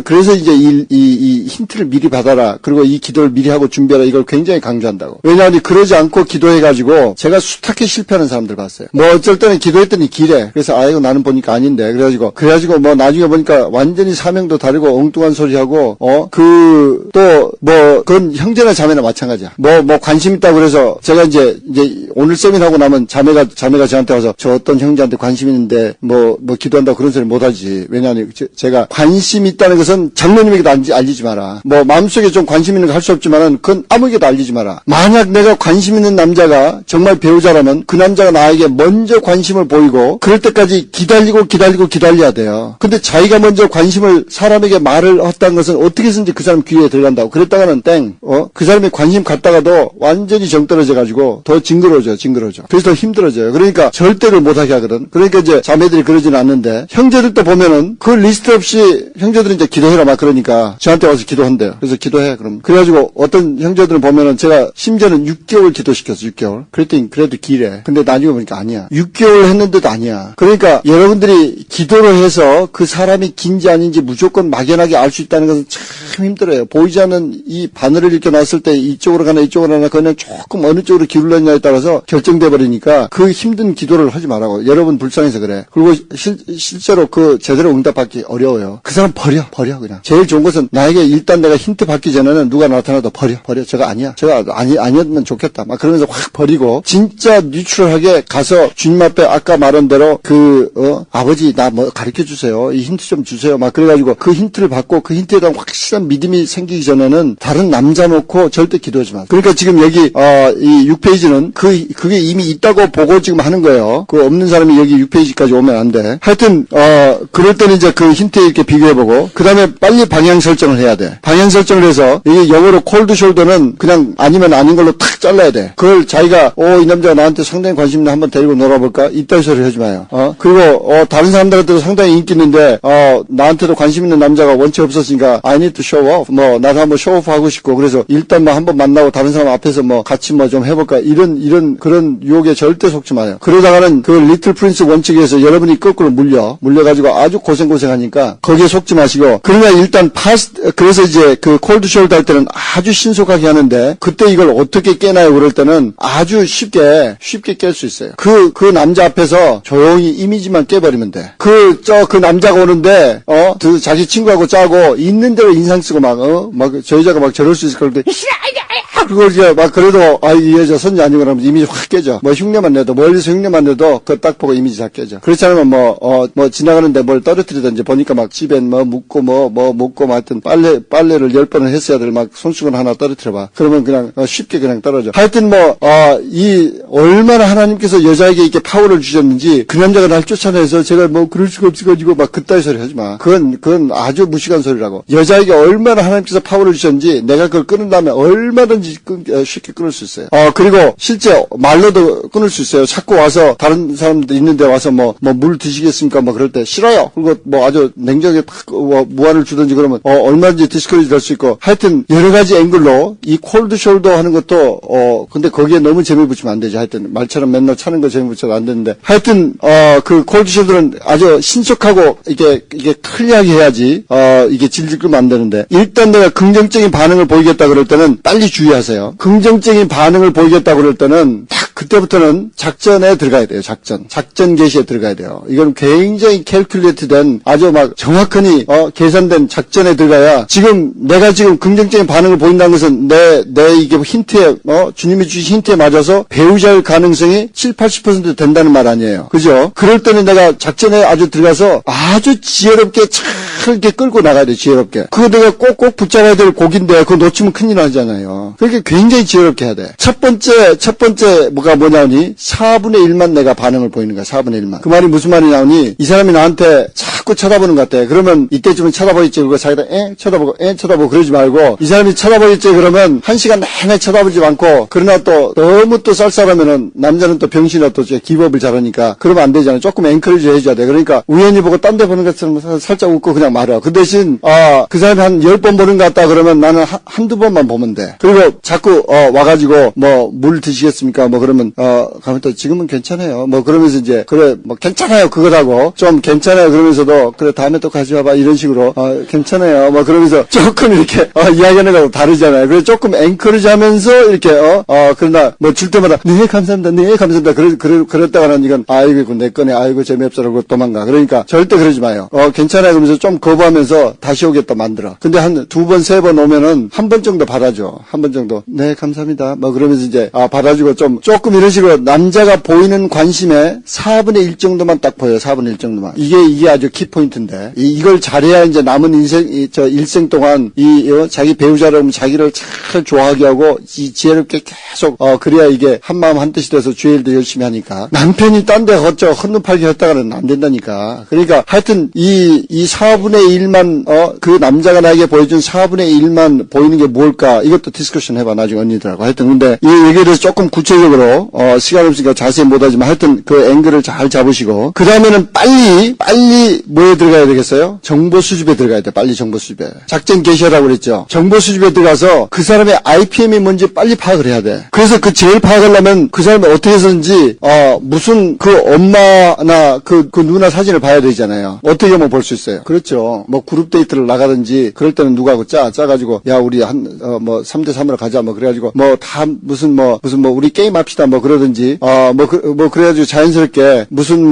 그래서 이제 이 힌트를 미리 받아라. 그리고 이 기도를 미리 하고 준비하라. 이걸 굉장히 강조한다고. 왜냐하면 그러지 않고 기도해가지고 제가 수탁해 실패하는 사람들 봤어요. 뭐 어쩔 때는 기도했더니 기래. 그래서 이거 나는 보니까 아닌데. 그래가지고 뭐 나중에 보니까 완전히 사명도 다르고 엉뚱한 소리 하고 그건 형제나 자매나 마찬가지야. 뭐 관심 있다고 그래서 제가 이제 오늘 세미나하고 나면 자매가 저한테 와서 저 어떤 형제한테 관심 있는데 뭐 기도한다고 그런 소리 못 하지. 왜냐하면 제가 관심 있다는 것은 장로님에게도 알리지 마라. 뭐 마음속에 좀 관심 있는 거 할 수 없지만은 그건 아무에게도 알리지 마라. 만약 내가 관심 있는 남자가 정말 배우자라면 그 남자가 나에게 먼저 관심을 보이고 그럴 때까지 기다려야 돼요. 근데 자기가 먼저 관심을 사람에게 말을 했다는 것은 어떻게든지 그 사람 귀에 들어간다고. 그랬다가는 그 사람이 관심 갖다가도 완전히 정 떨어져가지고 더 징그러져. 그래서 더 힘들어져요. 그러니까 절대로 못하게 하거든. 그러니까 이제 자매들이 그러지는 않는데, 형제들도 보면은 그 리스트 없이 형제들은 이제 기도해라 막 그러니까 저한테 와서 기도한대요. 그래서 기도해 그럼. 그래가지고 어떤 형제들은 보면은 제가 심지어는 6개월 기도시켰어. 6개월. 그랬더니 그래도 기래. 근데 나중에 보니까 아니야. 6개월 했는데도 아니야. 그러니까 여러분들이 기도를 해서 그 사람이 긴지 아닌지 무조건 막연하게 알 수 있다는 것은 참 힘들어요. 보이지 않는 이 바늘을 이렇게 놨을 때 이쪽으로 가나 이쪽으로 가나 그냥 조금 어느 쪽으로 기울느냐에 따라서 결정돼 버리니까 그 힘든 기도를 하지 말라고. 여러분 불쌍해서 그래. 그리고 실제로 그 제대로 응답받기 어려워요. 그 사람 버려 그냥. 제일 좋은 것은 나에게 일단 내가 힌트 받기 전에는 누가 나타나도 버려. 저가 아니야. 저가 아니었으면 좋겠다. 막 그러면서 확 버리고 진짜 뉴트럴하게 가서 주님 앞에 아까 말한 대로 아버지 나 뭐 가르쳐 주세요. 이 힌트 좀 주세요. 막 그래가지고 그 힌트를 받고 그 힌트에 대한 확실한 믿음이 생기기 전에는 다른 남자 놓고 절대 기도하지 마. 그러니까 지금 여기 이 6페이지는 그게 이미 있다고 보고 지금 하는 거예요. 그 없는 사람이 여기 6페이지까지 오면 안 돼. 하여튼, 그럴 때는 이제 그 힌트에 이렇게 비교해보고, 그 다음에 빨리 방향 설정을 해야 돼. 방향 설정을 해서, 이게 영어로 콜드 숄더는 그냥 아니면 아닌 걸로 탁 잘라야 돼. 그걸 자기가, 이 남자가 나한테 상당히 관심 있는 한번 데리고 놀아볼까? 이딴 소리 하지 마요. 그리고, 다른 사람들한테도 상당히 인기 있는데, 나한테도 관심 있는 남자가 원체 없었으니까, I need to show off. 나도 한번 쇼오프 하고 싶고, 그래서 일단 한번 만나고 다른 사람 앞에서 같이 좀 해볼까? 그런 유혹에 절대 속지 마요. 그러다가는 그 리틀 프린스 원칙에서 여러분이 거꾸로 물려가지고 아주 고생하니까, 거기에 속지 마시고, 그러나 일단 그래서 이제 그 콜드 숄더 할 때는 아주 신속하게 하는데, 그때 이걸 어떻게 깨나요? 그럴 때는 아주 쉽게 깰 수 있어요. 그 남자 앞에서 조용히 이미지만 깨버리면 돼. 그 남자가 오는데, 자기 친구하고 짜고, 있는 대로 인상 쓰고 저 여자가 저럴 수 있을 건데, 그거 이제 그래도, 이 여자 선지 아니고 그러면 이미지 확 깨져. 흉내만 내도, 멀리서 흉내만 내도, 그거 딱 보고 이미지 다 깨져. 그렇지 않으면 지나가는데 뭘 떨어뜨리든지 보니까 집엔 묻고 묻고 하여튼 빨래를 10번을 했어야 될 손수건 하나 떨어뜨려봐. 그러면 그냥 쉽게 그냥 떨어져. 하여튼 얼마나 하나님께서 여자에게 이렇게 파워를 주셨는지, 그 남자가 날 쫓아내서 제가 그럴 수가 없어가지고 그따위 소리 하지 마. 그건 아주 무식한 소리라고. 여자에게 얼마나 하나님께서 파워를 주셨는지, 내가 그걸 끊은 다음에 얼마든지 쉽게 끊을 수 있어요. 그리고 실제 말로도 끊을 수 있어요. 자꾸 와서 다른 사람들 있는데 와서 물 드시겠습니까? 그럴 때 싫어요. 그리고 아주 냉정하게 무한을 주든지 그러면 얼마든지 디스커리지 될 수 있고, 하여튼 여러 가지 앵글로 이 콜드 숄더 하는 것도 근데 거기에 너무 재미 붙이면 안 되죠. 하여튼 말처럼 맨날 차는 거 재미 붙여도 안 되는데, 하여튼 그 콜드 숄더는 아주 신속하고 이게 클리어하게 해야지 이게 질질 끌면 안 되는데, 일단 내가 긍정적인 반응을 보이겠다 그럴 때는 빨리 주의하세요. 긍정적인 반응을 보이겠다 그럴 때는 딱 그때부터는 작전에 들어가야 돼요. 작전 개시에 들어가야 돼요. 이건 굉장히 캘큘레이트된 아주 정확하니 계산된 작전에 들어가야, 내가 지금 긍정적인 반응을 보인다는 것은 내 이게 힌트에 주님이 주신 힌트에 맞아서 배우자일 가능성이 70-80% 된다는 말 아니에요. 그죠? 그럴 때는 내가 작전에 아주 들어가서 아주 지혜롭게 잘 이렇게 끌고 나가야 돼. 지혜롭게. 그거 내가 꼭 붙잡아야 될 곡인데 그거 놓치면 큰일 나잖아요. 그렇게 굉장히 지혜롭게 해야 돼. 첫 번째 뭐냐니 4분의 1만 내가 반응을 보이는 거야. 4분의 1만. 그 말이 무슨 말이냐니, 이 사람이 나한테 자꾸 쳐다보는 것 같아. 그러면 이때쯤은 쳐다보겠지. 그거 자기가 쳐다보고 그러지 말고, 이 사람이 쳐다보겠지. 그러면 1시간 내내 쳐다보지 않고, 그러나 또 너무 또 쌀쌀하면은 남자는 또 병신이라 또 기법을 잘하니까 그러면 안 되잖아요. 조금 엔커리지 해줘야 돼. 그러니까 우연히 보고 딴 데 보는 것처럼 살짝 웃고 그냥 말아. 그 대신 그 사람이 한 10번 보는 것 같다 그러면 나는 한두 번만 보면 돼. 그리고 자꾸 와가지고 물 드시겠습니까? 그러면 가면 또 지금은 괜찮아요. 그러면서 이제 그래 괜찮아요 그거라고 좀 괜찮아요 그러면서도 그래 다음에 또 가지 와봐 이런 식으로 괜찮아요 그러면서 조금 이렇게 이야기하는 거하고 다르잖아요. 그래서 조금 엔커리지 하면서 이렇게 그러나 줄 때마다 네 감사합니다 네 감사합니다 그랬다가는 이건 아이고 내 거네 아이고 재미없어라고 도망가. 그러니까 절대 그러지 마요. 괜찮아요 그러면서 좀 거부하면서 다시 오겠다 만들어. 근데 한 2번 3번 오면은 한 번 정도 받아줘. 한 번 정도 네 감사합니다 그러면서 이제 받아주고 조금 이런 식으로 남자가 보이는 관심의 4분의 1 정도만 딱 보여요. 4분의 1 정도만. 이게 아주 키포인트인데, 이걸 잘해야 이제 남은 일생 동안 자기 배우자라면 자기를 잘 좋아하게 하고, 지혜롭게 계속, 그래야 이게 한마음 한뜻이 돼서 주의 일도 열심히 하니까. 남편이 딴 데 헛눈팔기 했다가는 안 된다니까. 그러니까 하여튼 이 4분의 1만, 그 남자가 나에게 보여준 4분의 1만 보이는 게 뭘까? 이것도 디스커션 해봐. 나중에 언니들하고. 하여튼 근데 이 얘기에 대해서 조금 구체적으로 시간 없으니까 자세히 못하지만 하여튼 그 앵글을 잘 잡으시고, 그 다음에는 빨리 뭐에 들어가야 되겠어요? 정보 수집에 들어가야 돼. 빨리 정보 수집에. 작전 개시하라고 그랬죠. 정보 수집에 들어가서 그 사람의 IPM이 뭔지 빨리 파악을 해야 돼. 그래서 그 제일 파악하려면 그 사람이 어떻게 해서든지 무슨 그 엄마나 그 누나 사진을 봐야 되잖아요. 어떻게 하면 볼 수 있어요? 그렇죠. 그룹 데이트를 나가든지 그럴 때는 누구하고 짜가지고 야 우리 3대3으로 가자 그래가지고 다 무슨 우리 게임 합시다 그러든지 그래가지고 자연스럽게 무슨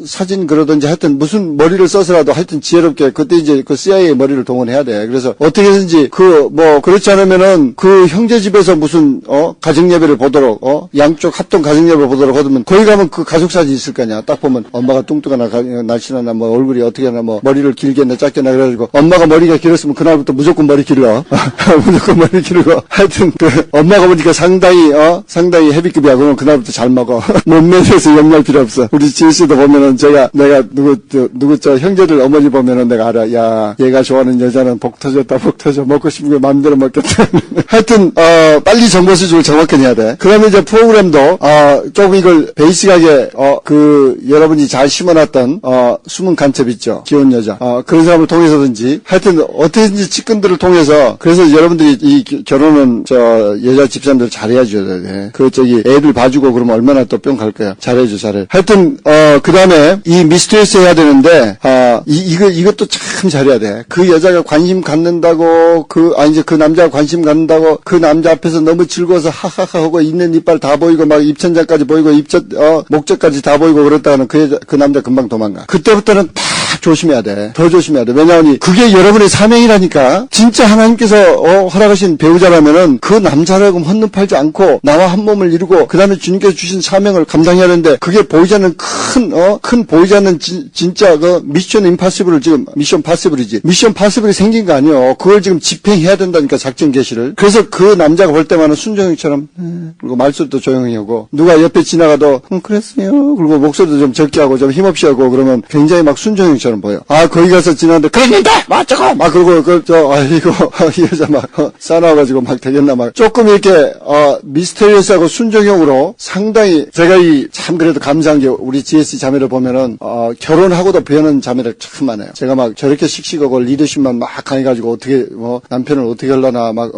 사진 그러든지 하여튼 하여튼 무슨 머리를 써서라도 하여튼 지혜롭게 그때 이제 그 CIA 머리를 동원해야 돼. 그래서 어떻게든지 그렇지 않으면은 그 형제 집에서 무슨 가정 예배를 보도록 양쪽 합동 가정 예배를 보도록 하면 거기 가면 그 가족 사진 있을 거냐. 딱 보면 엄마가 뚱뚱하나 날씬하나 뭐 얼굴이 어떻게 하나 뭐 머리를 길게 했나 짧게 했나 그래가지고 엄마가 머리가 길었으면 그날부터 무조건 머리 길러. 무조건 머리 길고 하여튼 그 엄마가 보니까 상당히 헤비급이야. 그러면 그날부터 잘 먹어. 몸매에서 염려할 필요 없어. 우리 지혜씨도 보면은 내가 누구 저 형제들 어머니 보면은 내가 알아. 야 얘가 좋아하는 여자는 복 터졌다 복 터져. 먹고 싶은 거 마음대로 먹겠다. 하여튼 빨리 정보 수집을 정확히 해야 돼. 그러면 이제 프로그램도 조금 이걸 베이직하게 여러분이 잘 심어놨던 숨은 간첩 있죠. 귀여운 여자. 그런 사람을 통해서든지 하여튼 어떻게든지 측근들을 통해서 그래서 여러분들이 이 결혼은 여자 집사람들 잘해야죠. 네. 애들 봐주고 그러면 얼마나 또 뿅 갈 거야. 잘해. 하여튼 그 다음에 이 미스터리스 해야 되는데 이것도 참 잘해야 돼. 그 여자가 관심 갖는다고 그 남자가 관심 갖는다고 그 남자 앞에서 너무 즐거워서 하하하 하고 있는 이빨 다 보이고 막 입천장까지 보이고 목젖까지 다 보이고 그랬다가는 그 남자 금방 도망가. 그때부터는 다 조심해야 돼. 더 조심해야 돼. 왜냐하니 그게 여러분의 사명이라니까. 진짜 하나님께서 허락하신 배우자라면은 그 남자라고 헌납하지 않고 나와 한 몸을 이루고 그 다음에 주님께서 주신 사명을 감당해야 하는데 그게 보이지 않는 큰 보이지 않는 진짜 미션 임파서블을 지금 미션 파서블이지. 미션 파서블이 생긴 거 아니에요. 그걸 지금 집행해야 된다니까 작전 개시를. 그래서 그 남자가 볼 때만은 순정이처럼 그리고 말소리도 조용히 하고 누가 옆에 지나가도 그랬어요. 그리고 목소리도 좀 적게 하고 좀 힘없이 하고 그러면 굉장히 막 순정이처럼 보여. 거기 가서 지나는데 그랬는데 맞죠? 막 그러고 이 여자 막 싸나워가지고 막 되겠나 막 조금 이렇게 미스테리어스하고 순정형으로 상당히 제가 참 그래도 감사한 게 우리 GSC 자매를 보면은 결혼하고도 배우는 자매를 참 많아요. 제가 막 저렇게 씩씩하고 리더십만 막 강해가지고 어떻게 남편을 어떻게 하려나 막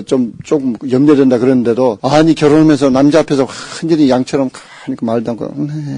조금 염려된다 그랬는데도 아니 결혼하면서 남자 앞에서 완전히 양처럼 하니까 말도 않고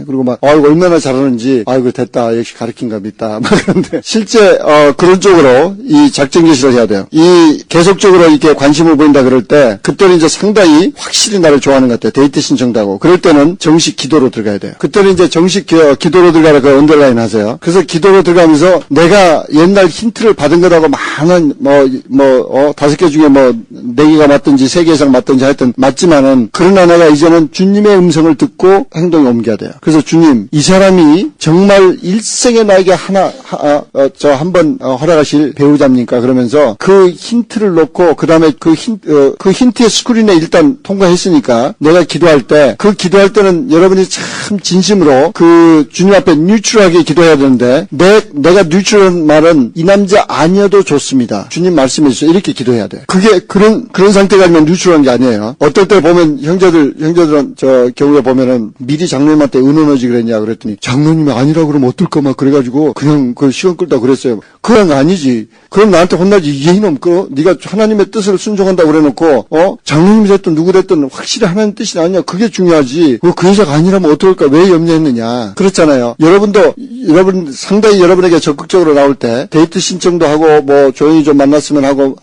그리고 막 얼마나 잘하는지 됐다 역시 가르친가 믿다 막 그런데 실제 그런 쪽으로 이 작전 개시를 해야 돼요. 이 계속적으로 이렇게 관심을 보인다 그럴 때 그때는 이제 상당히 확실히 나를 좋아하는 것 같아요. 데이트 신청도 하고 그럴 때는 정식 기도로 들어가야 돼요. 그때는 이제 정식 기도로 들어가라 그 언더라인 하세요. 그래서 기도로 들어가면서 내가 옛날 힌트를 받은 것하고 많은 5개 중에 4개가 맞든지 3개 이상 맞든지 하여튼 맞지만은 그러나 내가 이제는 주님의 음성을 듣고 행동에 옮겨야 돼요. 그래서 주님, 이 사람이 정말 일생에 나에게 한번 허락하실 배우자입니까? 그러면서 그 힌트를 놓고 그 다음에 그 힌트의 스크린에 일단 통과했으니까 내가 기도할 때는 여러분이 참 진심으로 그 주님 앞에 뉴트럴하게 기도해야 되는데 내가 뉴트럴한 말은 이 남자 아니어도 좋습니다. 주님 말씀해 주세요. 이렇게 기도해야 돼. 그게 그런 상태가 아니면 뉴트럴한 게 아니에요. 어떨 때 보면 형제들은 경우에 보면은 미리 장로님한테 은원하지 그랬냐 그랬더니 장로님이 아니라고 그러면 어떨까 막 그래가지고 그냥 그 시간 끌다 그랬어요. 그건 아니지. 그럼 나한테 혼나지. 이놈 네가 하나님의 뜻을 순종한다고 그래놓고 장로님이 됐든 누구 됐든 확실히 하나님 뜻이 아니냐. 그게 중요하지. 그 여자가 아니라면 어떨까. 왜 염려했느냐. 그렇잖아요. 여러분 상당히 여러분에게 적극적으로 나올 때 데이트 신청도 하고 조용히 좀 만났으면 하고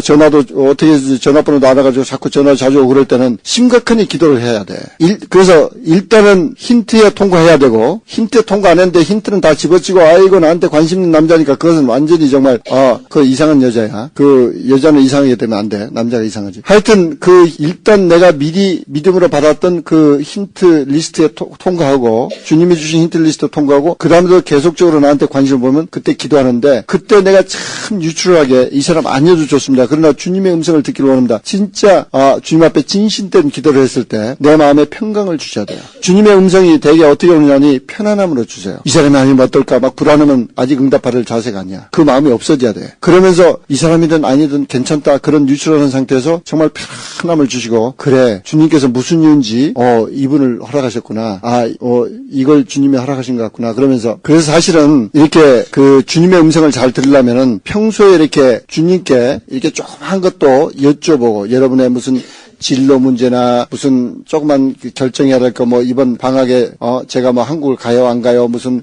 전화도 어떻게 전화번호도 알아가지고 자꾸 전화 자주 오고 그럴 때는 심각하게 기도를 해야 돼. 그래서 일단은 힌트에 통과해야 되고 힌트에 통과 안 했는데 힌트는 다 집어치고 아이고 나한테 관심 있는 남자니까 그것은 완전히 정말 그 이상한 여자야. 그 여자는 이상하게 되면 안 돼. 남자가 이상하지. 하여튼 일단 내가 미리 믿음으로 받았던 그 힌트 리스트에 통과하고 주님이 주신 힌트 리스트 통과하고 그 다음에도 계속적으로 나한테 관심을 보면 그때 기도하는데 그때 내가 참 유출하게 이 사람 아니어도 좋습니다. 그러나 주님의 음성을 듣기를 원합니다. 진짜 주님 앞에 진심된 기도를 했을 때 내 마음에 평강을 주셔야 돼요. 주님의 음성이 되게 어떻게 오느냐니 편안함으로 주세요. 이 사람이 아니면 어떨까 막 불안하면 아직 응답받을 자세가 아니야. 그 마음이 없어져야 돼. 그러면서 이 사람이든 아니든 괜찮다 그런 뉴트럴한 상태에서 정말 편안함을 주시고 그래 주님께서 무슨 이유인지 이분을 허락하셨구나. 이걸 주님이 허락하신 것 같구나. 그러면서 그래서 사실은 이렇게 그 주님의 음성을 잘 들으려면은 평소에 이렇게 주님께 이렇게 조그만 것도 여쭤보고 여러분의 무슨 진로 문제나 무슨 조그만 결정해야 될 거 이번 방학에 제가 한국을 가요 안 가요 무슨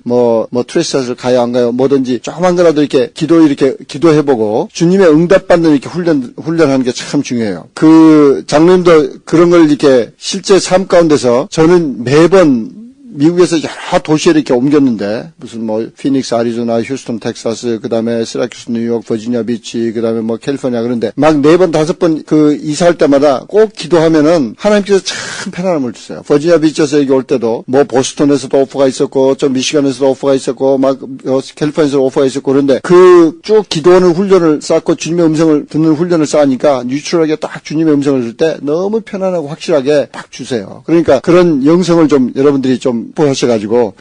트레시샷을 가요 안 가요 뭐든지 조그만 거라도 이렇게 기도해보고 주님의 응답받는 이렇게 훈련하는 게 참 중요해요. 그 장로님도 그런 걸 이렇게 실제 삶 가운데서 저는 매번 미국에서 여러 도시에 이렇게 옮겼는데 무슨 뭐 피닉스, 아리조나, 휴스턴, 텍사스, 그다음에 시라큐스, 뉴욕, 버지니아 비치, 그다음에 뭐 캘리포니아 그런데 막 4번, 5번 그 이사할 때마다 꼭 기도하면은 하나님께서 참 편안함을 주세요. 버지니아 비치에서 여기 올 때도 뭐 보스턴에서도 오퍼가 있었고 좀 미시간에서도 오퍼가 있었고 막 캘리포니아에서도 오퍼가 있었고 그런데 그 쭉 기도하는 훈련을 쌓고 주님의 음성을 듣는 훈련을 쌓으니까 뉴트럴하게 딱 주님의 음성을 들 때 너무 편안하고 확실하게 딱 주세요. 그러니까 그런 영성을 좀 여러분들이 좀 보셔가지고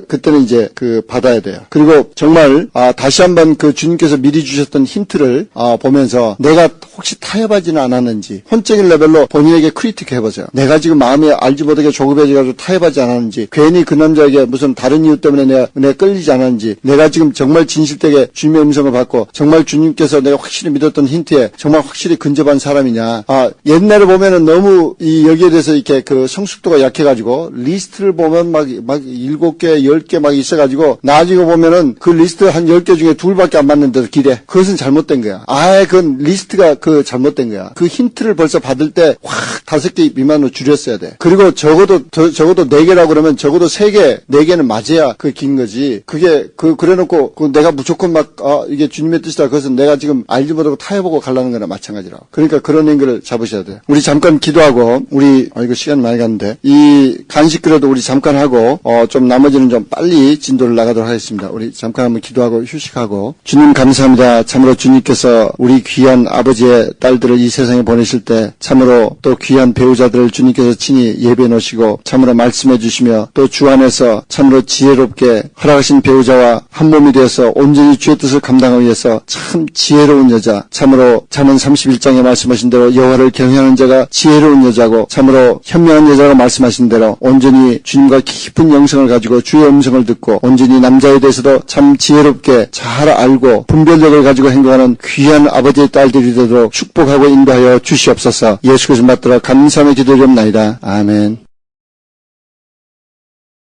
그때는 이제 그 받아야 돼요. 그리고 정말 다시 한번 그 주님께서 미리 주셨던 힌트를 보면서 내가 혹시 타협하지는 않았는지 혼적인 레벨로 본인에게 크리틱 해보세요. 내가 지금 마음에 알지 못하게 조급해져가지고 타협하지 않았는지 괜히 그 남자에게 무슨 다른 이유 때문에 내가 끌리지 않았는지 내가 지금 정말 진실되게 주님의 음성을 받고 정말 주님께서 내가 확실히 믿었던 힌트에 정말 확실히 근접한 사람이냐. 옛날에 보면은 너무 여기에 대해서 이렇게 그 성숙도가 약해가지고 리스트를 보면 막 7개, 10개 막 있어가지고 나중에 보면은 그 리스트 한 10개 중에 2밖에 안 맞는데도 기대. 그것은 잘못된 거야. 그 리스트가 그 잘못된 거야. 그 힌트를 벌써 받을 때 확 5개 미만으로 줄였어야 돼. 그리고 적어도 4개라고 그러면 적어도 3개, 4개는 맞아야 그 긴 거지. 그래놓고 내가 무조건 이게 주님의 뜻이다. 그것은 내가 지금 알지 못하고 타협하고 가려는 거나 마찬가지라고. 그러니까 그런 앵글을 잡으셔야 돼요. 우리 잠깐 기도하고 이거 시간 많이 갔는데 이 간식 그래도 우리 잠깐 하고 좀 나머지는 좀 빨리 진도를 나가도록 하겠습니다. 우리 잠깐 한번 기도하고 휴식하고 주님 감사합니다. 참으로 주님께서 우리 귀한 아버지의 딸들을 이 세상에 보내실 때 참으로 또 귀한 배우자들을 주님께서 친히 예배해 놓으시고 참으로 말씀해 주시며 또 주 안에서 참으로 지혜롭게 허락하신 배우자와 한 몸이 되어서 온전히 주의 뜻을 감당하기 위해서 참 지혜로운 여자 참으로 잠언 31장에 말씀하신 대로 여호와를 경외하는 자가 지혜로운 여자고 참으로 현명한 여자가 말씀하신 대로 온전히 주님과 깊은 영성을 가지고 주의 음성을 듣고 온전히 남자에 대해서도 참 지혜롭게 잘 알고 분별력을 가지고 행동하는 귀한 아버지의 딸들이 되도록 축복하고 인도하여 주시옵소서. 예수 그리스도 받들어 감사하며 기도드리옵나이다. 아멘.